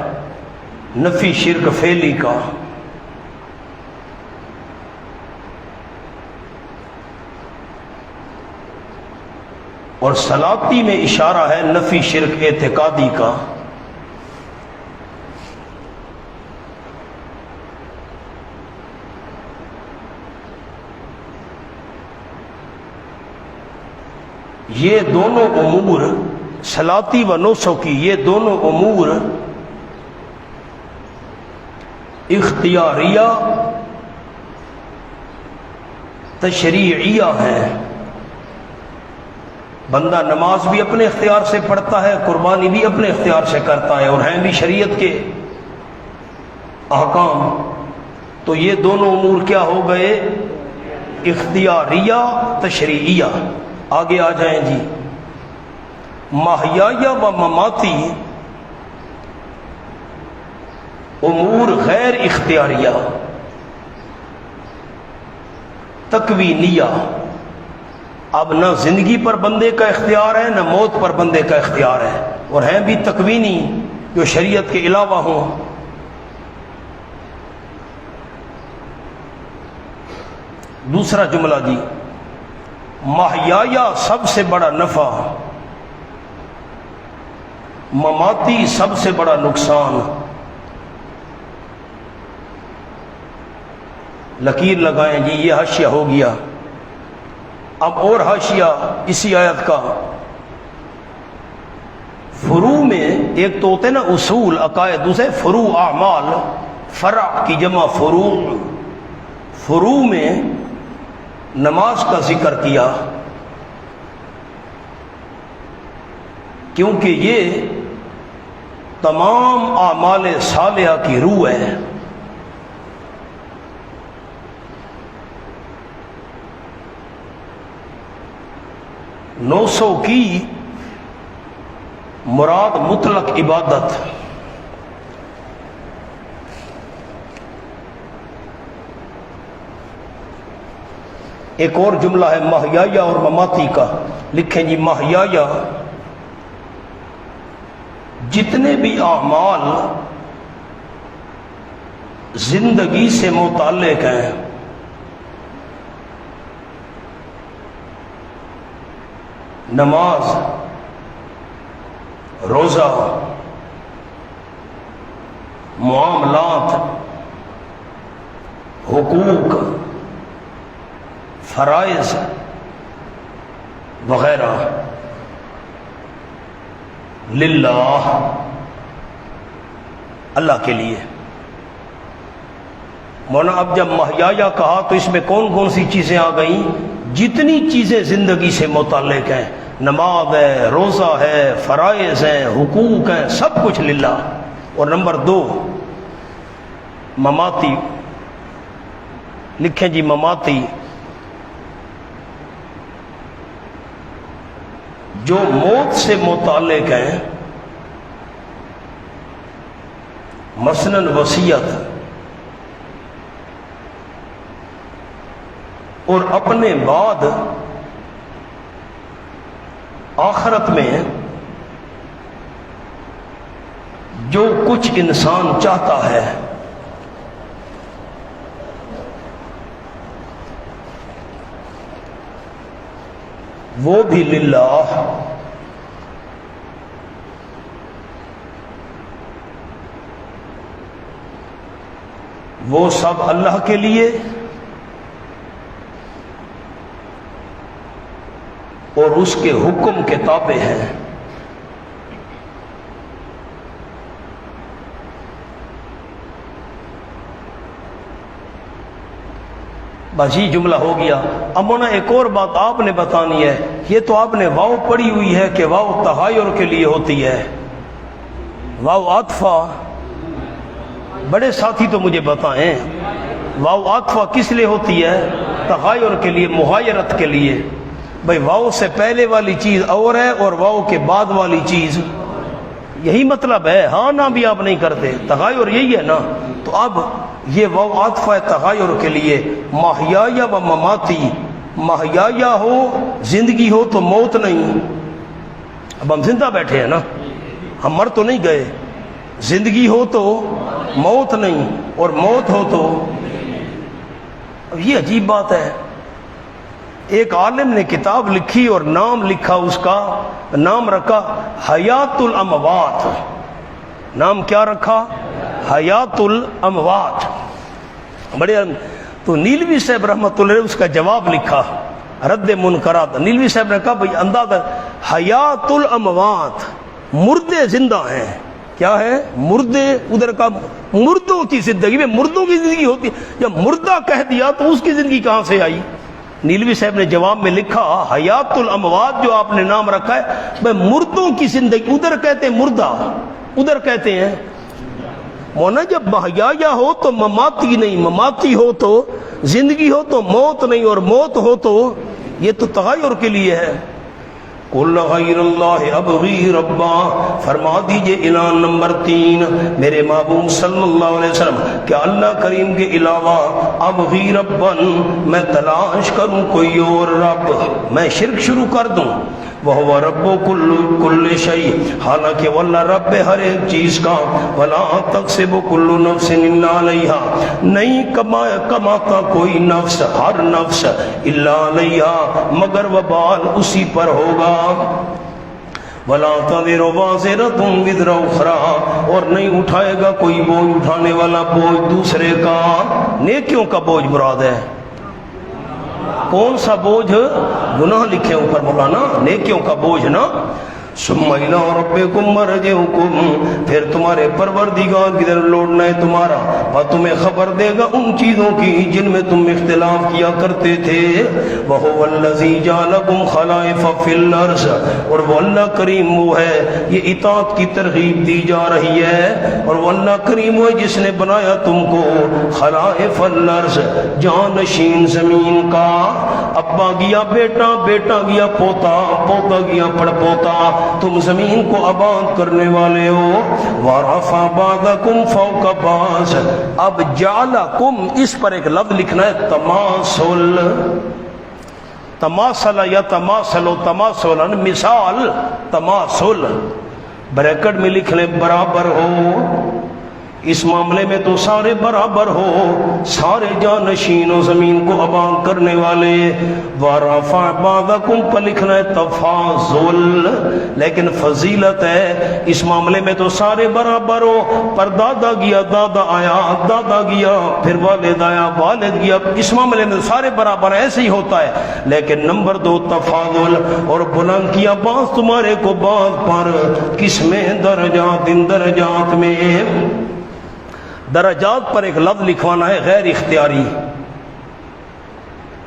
نفی شرک فعلی کا. اور صلاتی میں اشارہ ہے نفی شرک اعتقادی کا. یہ دونوں امور صلاتی و نسکی، یہ دونوں امور اختیاریہ تشریعیہ ہیں. بندہ نماز بھی اپنے اختیار سے پڑھتا ہے، قربانی بھی اپنے اختیار سے کرتا ہے، اور ہیں بھی شریعت کے احکام. تو یہ دونوں امور کیا ہو گئے؟ اختیاریہ تشریعیہ. آگے آ جائیں جی. محیایا و مماتی امور غیر اختیاریہ تکوینیہ. اب نہ زندگی پر بندے کا اختیار ہے نہ موت پر بندے کا اختیار ہے، اور ہیں بھی تکوینی جو شریعت کے علاوہ ہوں. دوسرا جملہ جی، محیایا سب سے بڑا نفع، مماتی سب سے بڑا نقصان. لکیر لگائیں جی، یہ حاشیہ ہو گیا. اب اور حاشیہ اسی آیت کا. فروع میں ایک تو ہوتے ہیں نا اصول عقائد، دوسرے فروع اعمال، فرع کی جمع فروع. فروع میں نماز کا ذکر کیا کیونکہ یہ تمام اعمال صالحہ کی روح ہے. نو سو کی مراد مطلق عبادت. ایک اور جملہ ہے محیایا اور مماتی کا. لکھیں جی، محیایا جتنے بھی اعمال زندگی سے متعلق ہیں، نماز، روزہ، معاملات، حقوق، فرائض وغیرہ، للہ، اللہ کے لیے. مولانا اب جب محیایا کہا تو اس میں کون کون سی چیزیں آ گئیں؟ جتنی چیزیں زندگی سے متعلق ہیں، نماز ہے، روزہ ہے، فرائض ہیں، حقوق ہیں، سب کچھ للہ. اور نمبر 2 مماتی. لکھیں جی، مماتی جو موت سے متعلق ہیں، مثلاً وصیت اور اپنے بعد آخرت میں جو کچھ انسان چاہتا ہے وہ بھی للہ. وہ سب اللہ کے لیے اور اس کے حکم کے تابع ہیں. بس یہ جملہ ہو گیا. اب مونا ایک اور بات آپ نے بتانی ہے. یہ تو آپ نے واو پڑھی ہوئی ہے کہ واو تغیر کے لیے ہوتی ہے، واو عطفہ. بڑے ساتھی تو مجھے بتائیں واو عطفہ کس لیے ہوتی ہے؟ تغیر کے لیے، مغایرت کے لیے. بھئی واو سے پہلے والی چیز اور ہے اور واو کے بعد والی چیز، یہی مطلب ہے. ہاں نہ بھی آپ نہیں کرتے، تغیر یہی ہے نا. تو اب یہ واو عطف ہے تغیر کے لیے. محیایا و مماتی، محیایا ہو زندگی ہو تو موت نہیں. اب ہم زندہ بیٹھے ہیں نا، ہم مر تو نہیں گئے. زندگی ہو تو موت نہیں، اور موت ہو تو. اب یہ عجیب بات ہے. ایک عالم نے کتاب لکھی اور نام لکھا، اس کا نام رکھا حیات الاموات. نام کیا رکھا؟ حیات الاموات. بڑے تو نیلوی صاحب رحمۃ اللہ علیہ اس کا جواب لکھا، رد منکرات. نیلوی صاحب نے کہا بھئی اندازہ حیات الاموات، مردے زندہ ہیں. کیا ہے؟ مردے. ادھر کا مردوں کی زندگی میں مردوں کی زندگی ہوتی ہے، جب مردہ کہہ دیا تو اس کی زندگی کہاں سے آئی؟ نیلوی صاحب نے جواب میں لکھا حیات الاموات جو آپ نے نام رکھا ہے بھئی مردوں کی زندگی. ادھر کہتے ہیں مردہ، ادھر کہتے ہیں مونا. جب محیایا ہو تو مماتی نہیں، مماتی ہو تو زندگی ہو تو موت نہیں، اور موت ہو تو یہ تو تغیر کے لیے ہے۔ قل غیر اللہ ابغی ربا، فرما دیجئے اعلان نمبر 3 میرے محبوب صلی اللہ علیہ وسلم کہ اللہ کریم کے علاوہ ابغی ربن، میں تلاش کروں کوئی اور رب، میں شرک شروع کر دوں۔ وَهُوَ رَبُّ كُلِّ شَيْءٍ، حالانکہ وہ اللہ رب ہے ہر ایک چیز کا۔ وَلَا تَكْسِبُ كُلُّ نَفْسٍ إِلَّا عَلَيْهَا، نہیں کماتا کوئی نفس، ہر نفس، الا علیہا، مگر وبال اسی پر ہوگا۔ وَلَا تَذِرُ وَازِرَةٌ وِزْرَ أُخْرَىٰ، اور نہیں اٹھائے گا کوئی بوجھ اٹھانے والا بوجھ دوسرے کا۔ نیکیوں کا بوجھ مراد ہے، کون سا بوجھ؟ گناہ لکھے اوپر مولانا، نیکیوں کا بوجھ نا۔ ثم إِلَىٰ رَبِّكُمْ مَرْجِعُكُمْ، پھر تمہارے پروردگار کی طرف لوٹنا ہے تمہارا، اور تمہیں خبر دے گا ان چیزوں کی جن میں تم اختلاف کیا کرتے تھے۔ وَهُوَ الَّذِي جَعَلَكُمْ خَلَائِفَ فِي الْأَرْضِ، اور وہ اللہ کریم وہ ہے، یہ اطاعت کی ترغیب دی جا رہی ہے، اور وہ اللہ کریم وہ ہے جس نے بنایا تم کو خلائف الارض، جانشین زمین کا۔ ابا گیا بیٹا، بیٹا گیا پوتا، پوتا گیا پڑ پوتا، تم زمین کو آباد کرنے والے ہو۔ وَرَفَعَ بَعْضَكُمْ فَوْقَ بَعْضٍ، اب جعلکم اس پر ایک لفظ لکھنا ہے تماثل، تماثل یا تماثل، تماثلا مثال، تماثل بریکٹ میں لکھ لیں برابر ہو۔ اس معاملے میں تو سارے برابر ہو، سارے جانشین و زمین کو آباد کرنے والے۔ وَرَفَعَ بَعْضَكُمْ پر لکھنا ہے تفاضل، لیکن فضیلت ہے، اس معاملے میں تو سارے برابر ہو، پر دادا گیا دادا آیا، دادا گیا پھر والد آیا، والد گیا، اس معاملے میں سارے برابر، ایسے ہی ہوتا ہے۔ لیکن نمبر 2 تفاضل، اور بلند کیا بعض تمہارے کو بعض پر، کس میں؟ درجات، ان درجات میں۔ درجات پر ایک لفظ لکھوانا ہے غیر اختیاری۔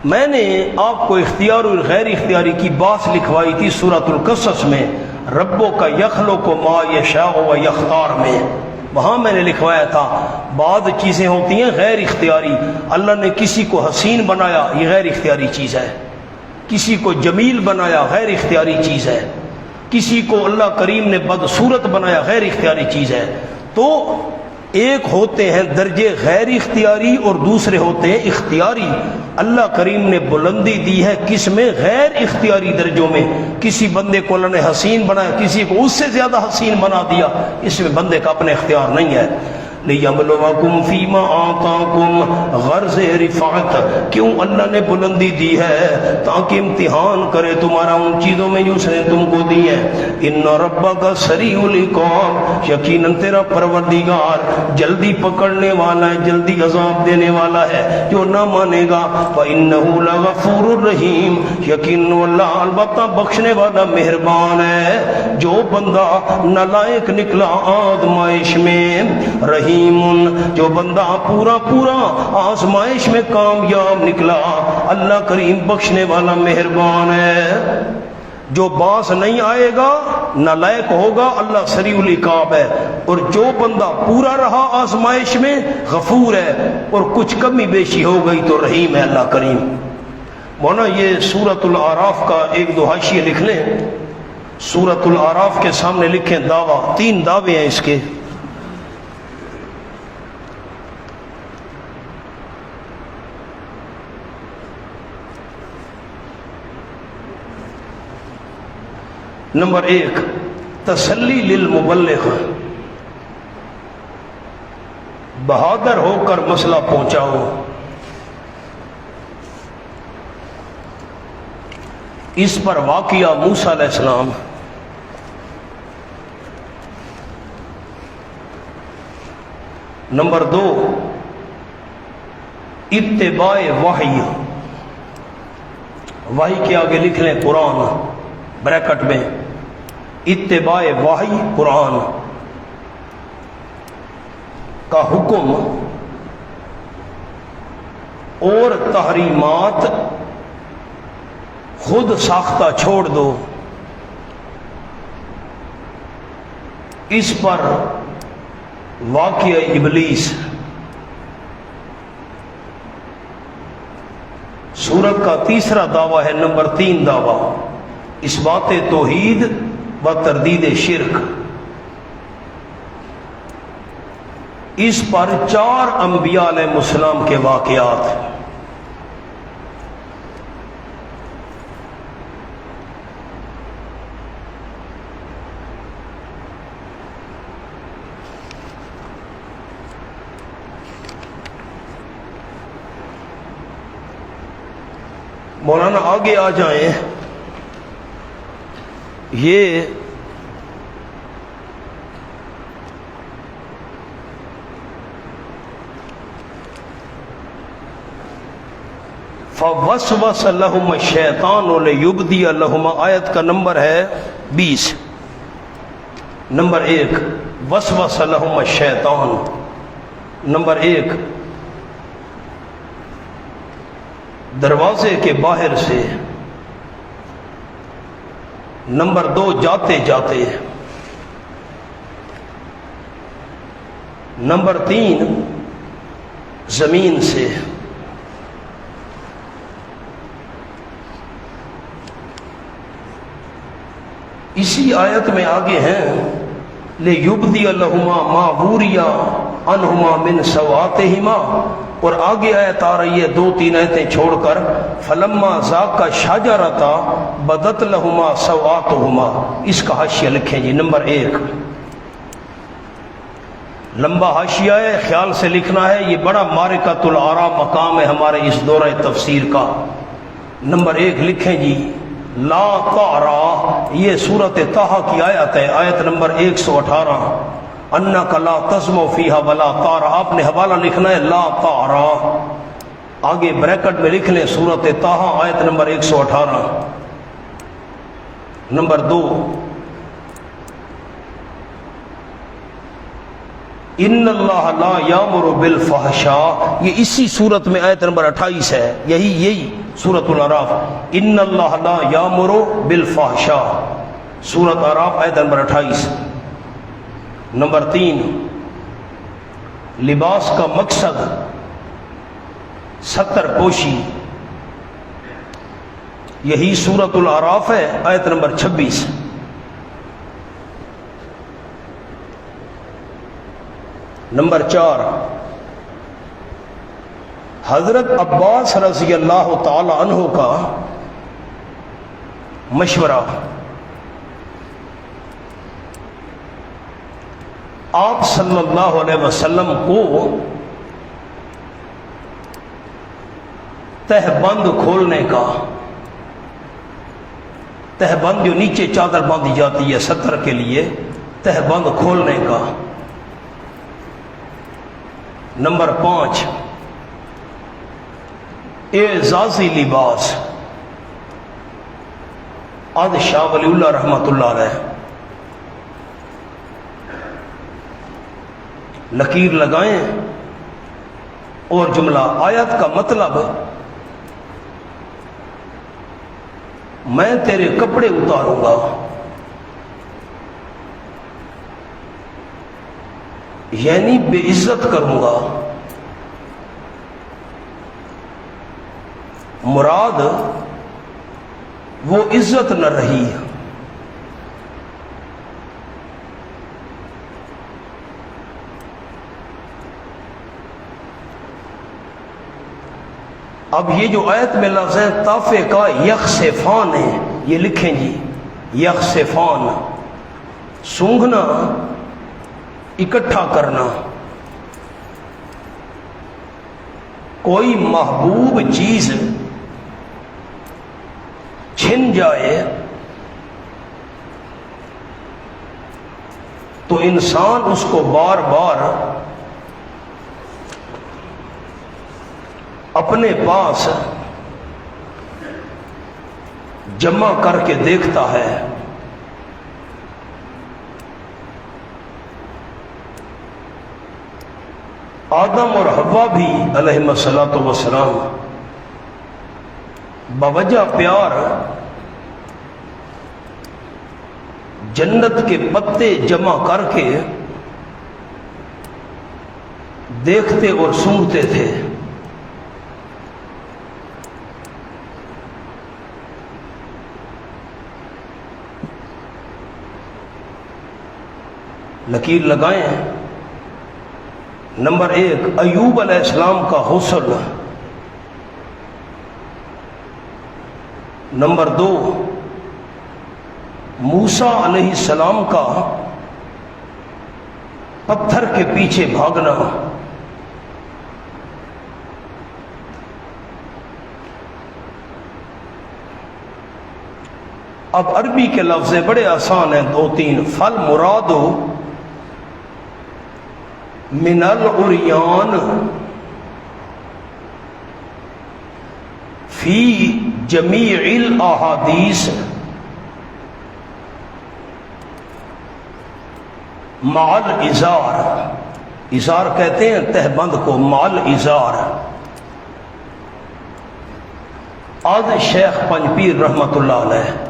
میں نے آپ کو اختیار اور غیر اختیاری کی بات لکھوائی تھی سورۃ القصص میں، ربوں کا یخلق ما یشاء و یختار میں، وہاں میں نے لکھوایا تھا بعض چیزیں ہوتی ہیں غیر اختیاری۔ اللہ نے کسی کو حسین بنایا، یہ غیر اختیاری چیز ہے۔ کسی کو جمیل بنایا، غیر اختیاری چیز ہے۔ کسی کو اللہ کریم نے بدصورت بنایا، غیر اختیاری چیز ہے۔ تو ایک ہوتے ہیں درجے غیر اختیاری اور دوسرے ہوتے ہیں اختیاری۔ اللہ کریم نے بلندی دی ہے کس میں؟ غیر اختیاری درجوں میں۔ کسی بندے کو اللہ نے حسین بنایا، کسی کو اس سے زیادہ حسین بنا دیا، اس میں بندے کا اپنے اختیار نہیں ہے۔ لِيَبْلُوَكُمْ فِي مَا آتَاكُمْ، غرض رفعت، کیوں اللہ نے بلندی دی ہے؟ تاکہ امتحان کرے تمہارا ان چیزوں میں جو اس نے تم کو دی ہے۔ ان ربک سریع العقاب، یقیناً تیرا پروردگار جلدی پکڑنے والا ہے، جلدی عذاب دینے والا ہے جو نہ مانے گا۔ وَإِنَّهُ لَغَفُورٌ الرَّحِيمٌ، یقیناً اللہ البتہ بخشنے والا مہربان ہے۔ جو بندہ نالائق نکلا آزمائش میں، رحیم، جو بندہ پورا پورا آزمائش میں کامیاب نکلا، اللہ کریم بخشنے والا مہربان ہے۔ جو باس نہیں آئے گا نالائق ہوگا، اللہ سریع العقاب ہے، اور جو بندہ پورا رہا آزمائش میں غفور ہے، اور کچھ کمی بیشی ہو گئی تو رحیم ہے اللہ کریم۔ مولانا یہ سورۃ الاعراف کا ایک دو حاشیے لکھ لیں، سورۃ الاعراف کے سامنے لکھیں دعویٰ، 3 دعوے ہیں اس کے۔ نمبر 1 تسلی للمبلغ، بہادر ہو کر مسئلہ پہنچاؤ۔ اس پر واقعہ موسیٰ علیہ السلام۔ نمبر 2 اتباع وحی، وحی کے آگے لکھ لیں قرآن بریکٹ میں، اتباع وحی قرآن کا حکم اور تحریمات خود ساختہ چھوڑ دو۔ اس پر واقعہ ابلیس، سورت کا تیسرا دعویٰ ہے، نمبر 3 دعویٰ، اس بات توحید و تردید شرک۔ اس پر 4 انبیاء علیہ السلام کے واقعات۔ مولانا آگے آ جائیں، یہ فَوَسْوَسَ لَهُمَ الشَّيْطَانُ لِيُبْدِيَ لَهُمَا، آیت کا نمبر ہے 20۔ نمبر 1 وسوس لہم الشیطان، نمبر 1 دروازے کے باہر سے، نمبر 2 جاتے جاتے، نمبر 3 زمین سے، اسی آیت میں آگے ہیں لِيُبْدِيَ لَهُمَا مَا وُرِيَ عَنْهُمَا مِنْ سَوْآتِهِمَا، اور آگے آیت آ رہی ہے 2-3 آیتیں چھوڑ کر فَلَمَّا ذَاقَ الشَّجَرَةَ بَدَتْ لَهُمَا سَوْآتُهُمَا، اس کا حاشیہ لکھیں جی، نمبر 1 لمبا حاشیہ ہے، خیال سے لکھنا ہے، یہ بڑا معرکۃ الآراء مقام ہے ہمارے اس دورہ تفسیر کا۔ نمبر 1 لکھیں جی لا تعرا، یہ سورۃ طٰہٰ کی آیت ہے، آیت نمبر 118، انک لا تسمع فیہا ولا تعرا، آپ نے حوالہ لکھنا ہے لا تعرا، آگے بریکٹ میں لکھ لیں سورۃ طٰہٰ آیت نمبر 118۔ نمبر 2 ان اللہ لا یامر بالفحشاء، یہ اسی صورت میں آیت نمبر 28 ہے، یہی سورۃ الاعراف، ان اللہ لا یامر بالفحشاء، سورۃ اعراف آیت نمبر 28۔ نمبر 3 لباس کا مقصد ستر پوشی، یہی سورۃ الاعراف ہے، آیت نمبر 26۔ نمبر 4 حضرت عباس رضی اللہ تعالی عنہ کا مشورہ، آپ صلی اللہ علیہ وسلم کو تہبند کھولنے کا، تہبند جو نیچے چادر باندھی جاتی ہے ستر کے لیے، تہبند کھولنے کا۔ نمبر 5 اعزازی لباس، آج شاہ ولی اللہ رحمۃ اللہ علیہ لکیر لگائیں اور جملہ آیت کا مطلب میں تیرے کپڑے اتاروں گا، یعنی بے عزت کروں گا، مراد وہ عزت نہ رہی۔ اب یہ جو آیت میں لفظ ہے طافے کا یخسفان ہے، یہ لکھیں جی یخسفان، سونگھنا، اکٹھا کرنا، کوئی محبوب چیز چھن جائے تو انسان اس کو بار بار اپنے پاس جمع کر کے دیکھتا ہے۔ آدم اور حوا بھی علیہم الصلاۃ والسلام بوجہ پیار جنت کے پتے جمع کر کے دیکھتے اور سونگھتے تھے۔ لکیر لگائیں۔ نمبر 1 ایوب علیہ السلام کا حسن۔ نمبر 2 موسیٰ علیہ السلام کا پتھر کے پیچھے بھاگنا۔ اب عربی کے لفظ بڑے آسان ہیں، 2-3۔ فل مراد من العریان فی جمیع الاحادیث مع الازار۔ ازار کہتے ہیں تہبند کو، مع الازار۔ آج شیخ پنجپیر رحمت اللہ علیہ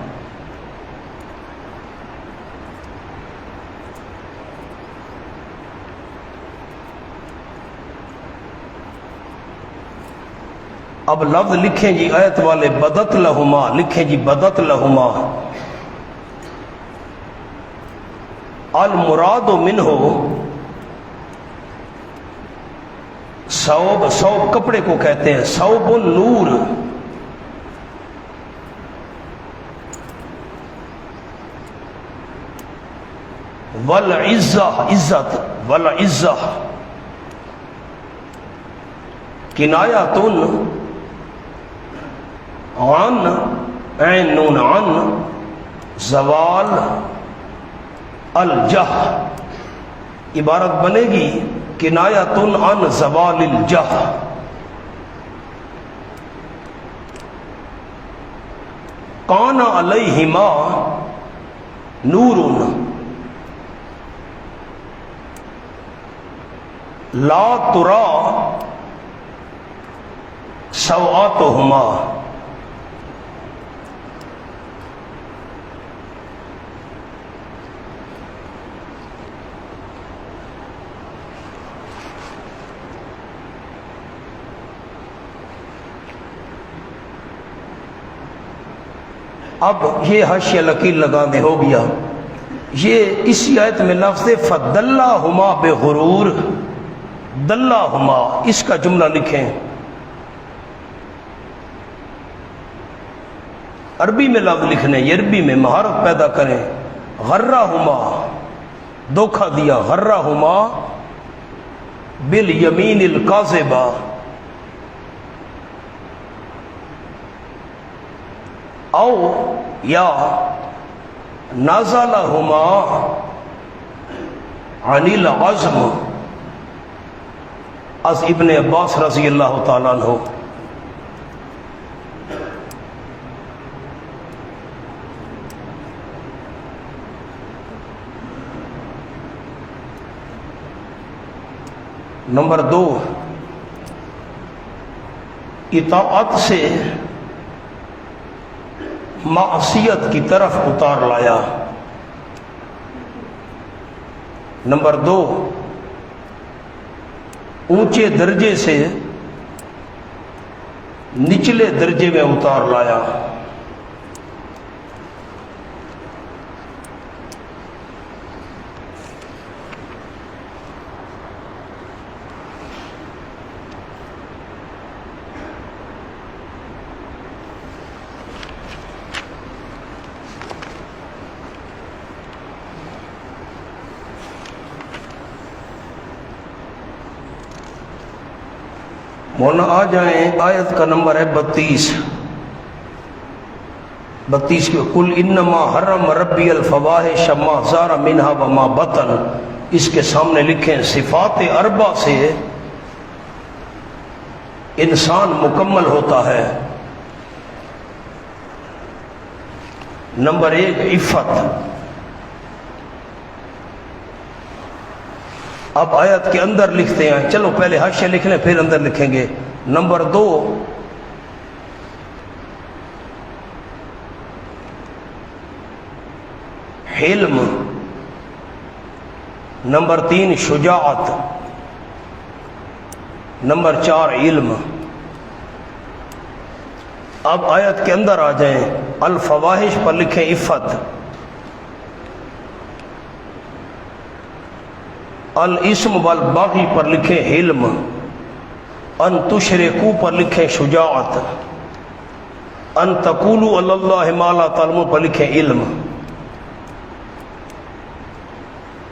اب لفظ لکھیں جی آیت والے، بدت لہما، لکھیں جی بدت لہما۔ المراد منہ ثوب، ثوب کپڑے کو کہتے ہیں، ثوب النور۔ والعزہ، عزت، والعزہ کنایۃ عن، عین نون عن، زوال الجہ، عبارت بنے گی کنایۃ عن زوال الجہ۔ کان علیہما نور لا ترا سوآتہما۔ اب یہ حاشیہ لکیر لگا دے، ہو گیا۔ یہ اسی آیت میں لفظ فدلہما بغرور، دلہما، اس کا جملہ لکھیں۔ عربی میں لفظ لکھنے، یہ عربی میں مہارت پیدا کریں۔ غرہما، دھوکہ دیا، غرہما بالیمین الکاذبہ۔ او یا نازلہما عن العزم، از ابن عباس رضی اللہ تعالیٰ عنہ۔ نمبر 2 اطاعت سے معصیت کی طرف اتار لایا۔ نمبر 2 اونچے درجے سے نچلے درجے میں اتار لایا۔ مولانا آ جائیں، آیت کا نمبر ہے 32۔ 32 کے قل انما حرم ربی الفواحش ما ظہر منہا وما بطن، اس کے سامنے لکھیں صفات اربع سے انسان مکمل ہوتا ہے۔ نمبر 1 عفت۔ اب آیت کے اندر لکھتے ہیں، چلو پہلے حاشیہ لکھ لیں پھر اندر لکھیں گے۔ نمبر 2 حلم۔ نمبر 3 شجاعت۔ نمبر 4 علم۔ اب آیت کے اندر آ جائیں، الفواحش پر لکھیں عفت۔ الاسم والبغی پر لکھیں حلم، ان تشرکو پر لکھیں شجاعت، ان تقولوا علی اللہ ما لا تعلمون پر لکھیں علم۔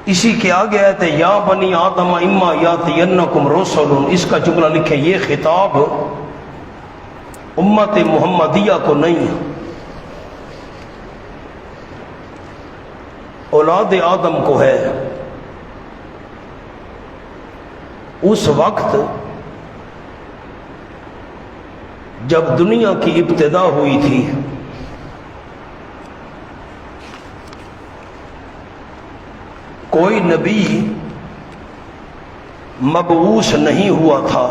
اسی کے آگے آئے تھے یا بنی آدم اما یاتینکم رسل، اس کا جملہ لکھیں یہ خطاب امت محمدیہ کو نہیں، اولاد آدم کو ہے۔ اس وقت جب دنیا کی ابتدا ہوئی تھی کوئی نبی مبعوث نہیں ہوا تھا،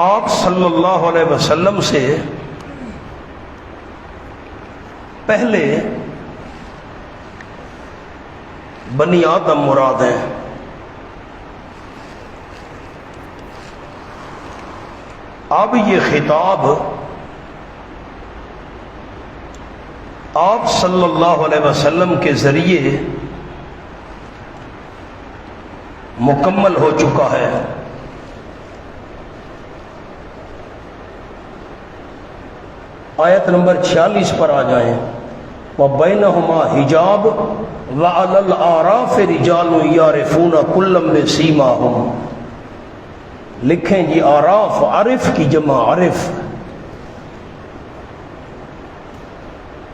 آپ صلی اللہ علیہ وسلم سے پہلے بنی آدم مراد ہیں۔ اب یہ خطاب آپ صلی اللہ علیہ وسلم کے ذریعے مکمل ہو چکا ہے۔ آیت نمبر 46 پر آ جائیں، وَبَيْنَهُمَا حِجَابٌ وَعَلَى الْأَعْرَافِ رِجَالٌ يَعْرِفُونَ كُلًّا بِسِيمَاهُمْ، لکھیں جی آراف، عرف کی جمع عرف،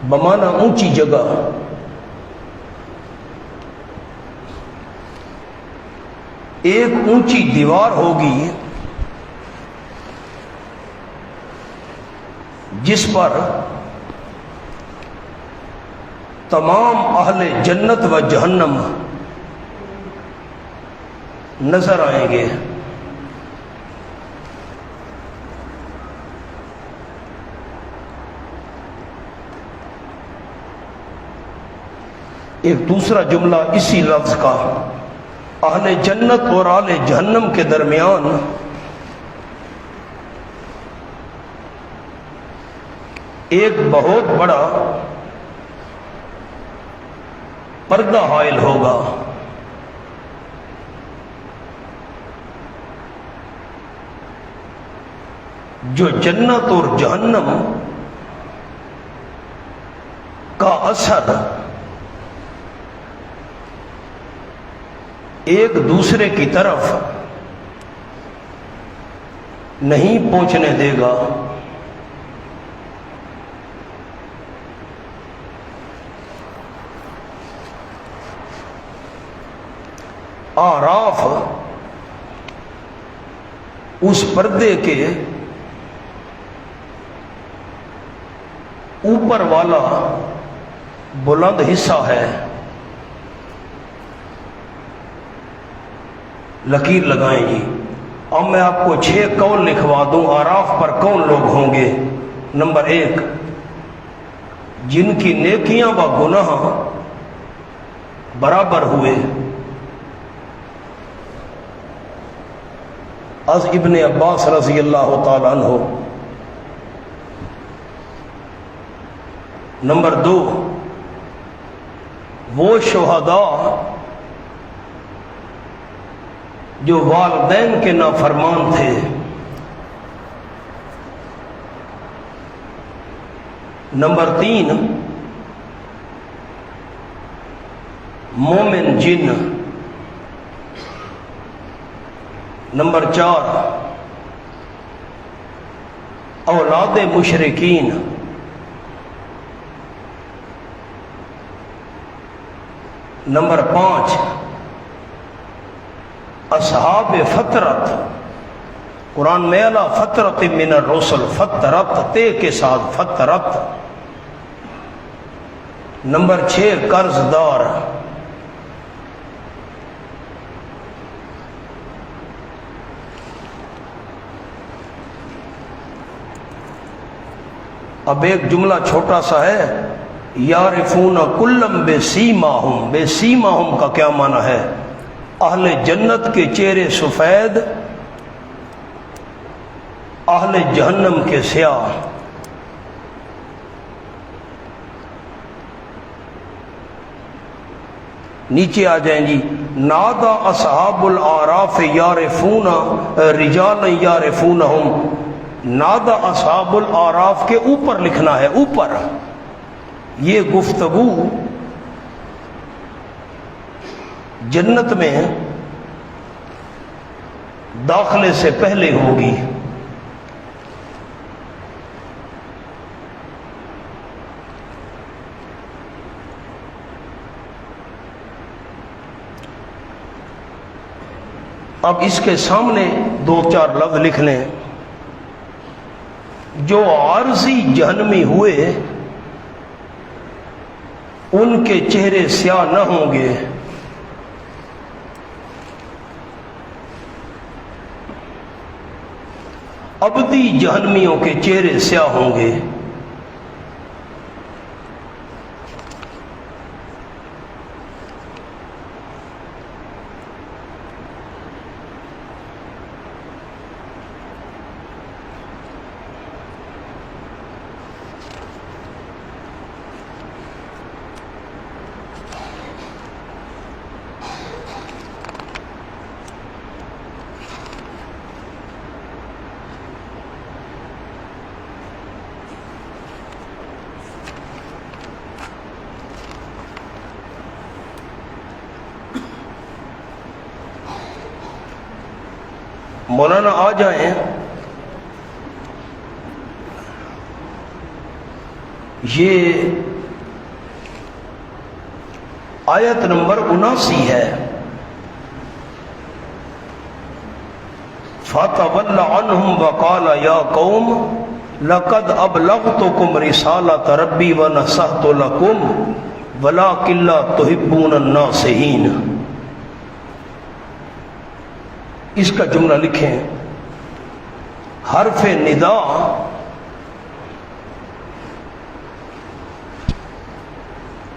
بمانا اونچی جگہ۔ ایک اونچی دیوار ہوگی جس پر تمام اہل جنت و جہنم نظر آئیں گے۔ ایک دوسرا جملہ اسی لفظ کا، اہل جنت اور اہل جہنم کے درمیان ایک بہت بڑا پردہ حائل ہوگا، جو جنت اور جہنم کا اثر ایک دوسرے کی طرف نہیں پہنچنے دے گا۔ آراف اس پردے کے اوپر والا بلند حصہ ہے۔ لکیر لگائیں جی۔ اب میں آپ کو 6 قول لکھوا دوں آراف پر کون لوگ ہوں گے۔ نمبر 1، جن کی نیکیاں و گناہ برابر ہوئے۔ از ابن عباس رضی اللہ تعالیٰ عنہ۔ نمبر 2، وہ شہداء جو والدین کے نافرمان تھے۔ نمبر 3، مومن جن۔ نمبر 4، اولاد مشرکین۔ نمبر 5، اصحاب فترت۔ قرآن میں اعلیٰ فترت من الرسل، فترت تے کے ساتھ فترت۔ نمبر 6، قرض دار۔ اب ایک جملہ چھوٹا سا ہے، یعرفون کلم بسیماہم۔ بسیماہم کا کیا معنی ہے؟ اہل جنت کے چہرے سفید، اہل جہنم کے سیاہ۔ نیچے آ جائیں جی، نادا اصحاب الاعراف یعرفون رجالا یعرفونہم۔ نادا اصحاب الاعراف کے اوپر لکھنا ہے، اوپر۔ یہ گفتگو جنت میں داخلے سے پہلے ہوگی۔ اب اس کے سامنے دو چار لفظ لکھ لیں۔ جو عارضی جہنمی ہوئے ان کے چہرے سیاہ نہ ہوں گے، ابدی جہنمیوں کے چہرے سیاہ ہوں گے۔ مولانا آ جائیں، یہ آیت نمبر 79 ہے۔ فَتَوَلَّ عَنْهُمْ وَقَالَ يَا قَوْمِ لَقَدْ أَبْلَغْتُكُمْ رِسَالَةَ رَبِّي وَنَصَحْتُ لَكُمْ وَلَٰكِن لَّا تُحِبُّونَ النَّاصِحِينَ۔ اس کا جملہ لکھیں، حرف ندا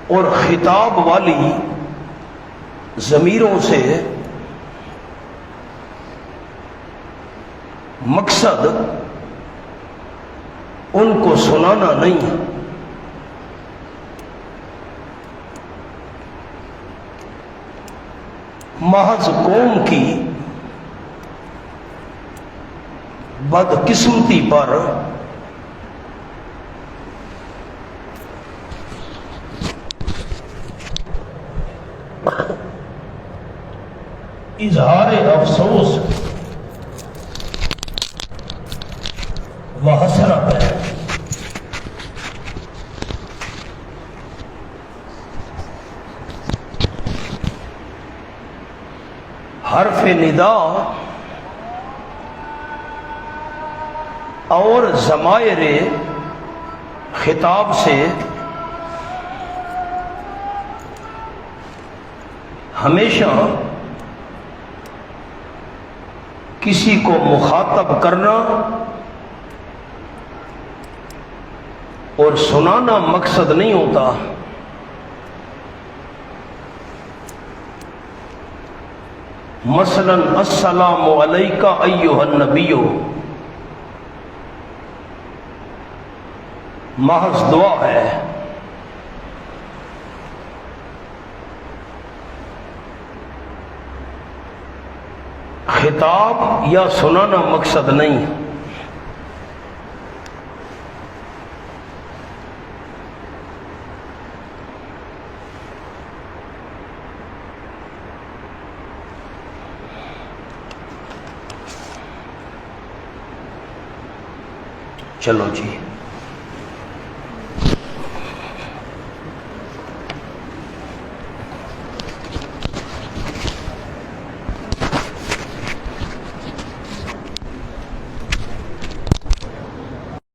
اور خطاب والی ضمیروں سے مقصد ان کو سنانا نہیں، محض قوم کی بدقسمتی پر اظہار افسوس و حسرت ہے۔ حرف ندا اور ضمائر خطاب سے ہمیشہ کسی کو مخاطب کرنا اور سنانا مقصد نہیں ہوتا۔ مثلا السلام علیکہ ایھا النبی، محض دعا ہے۔ خطاب یا سنانا مقصد نہیں۔ چلو جی۔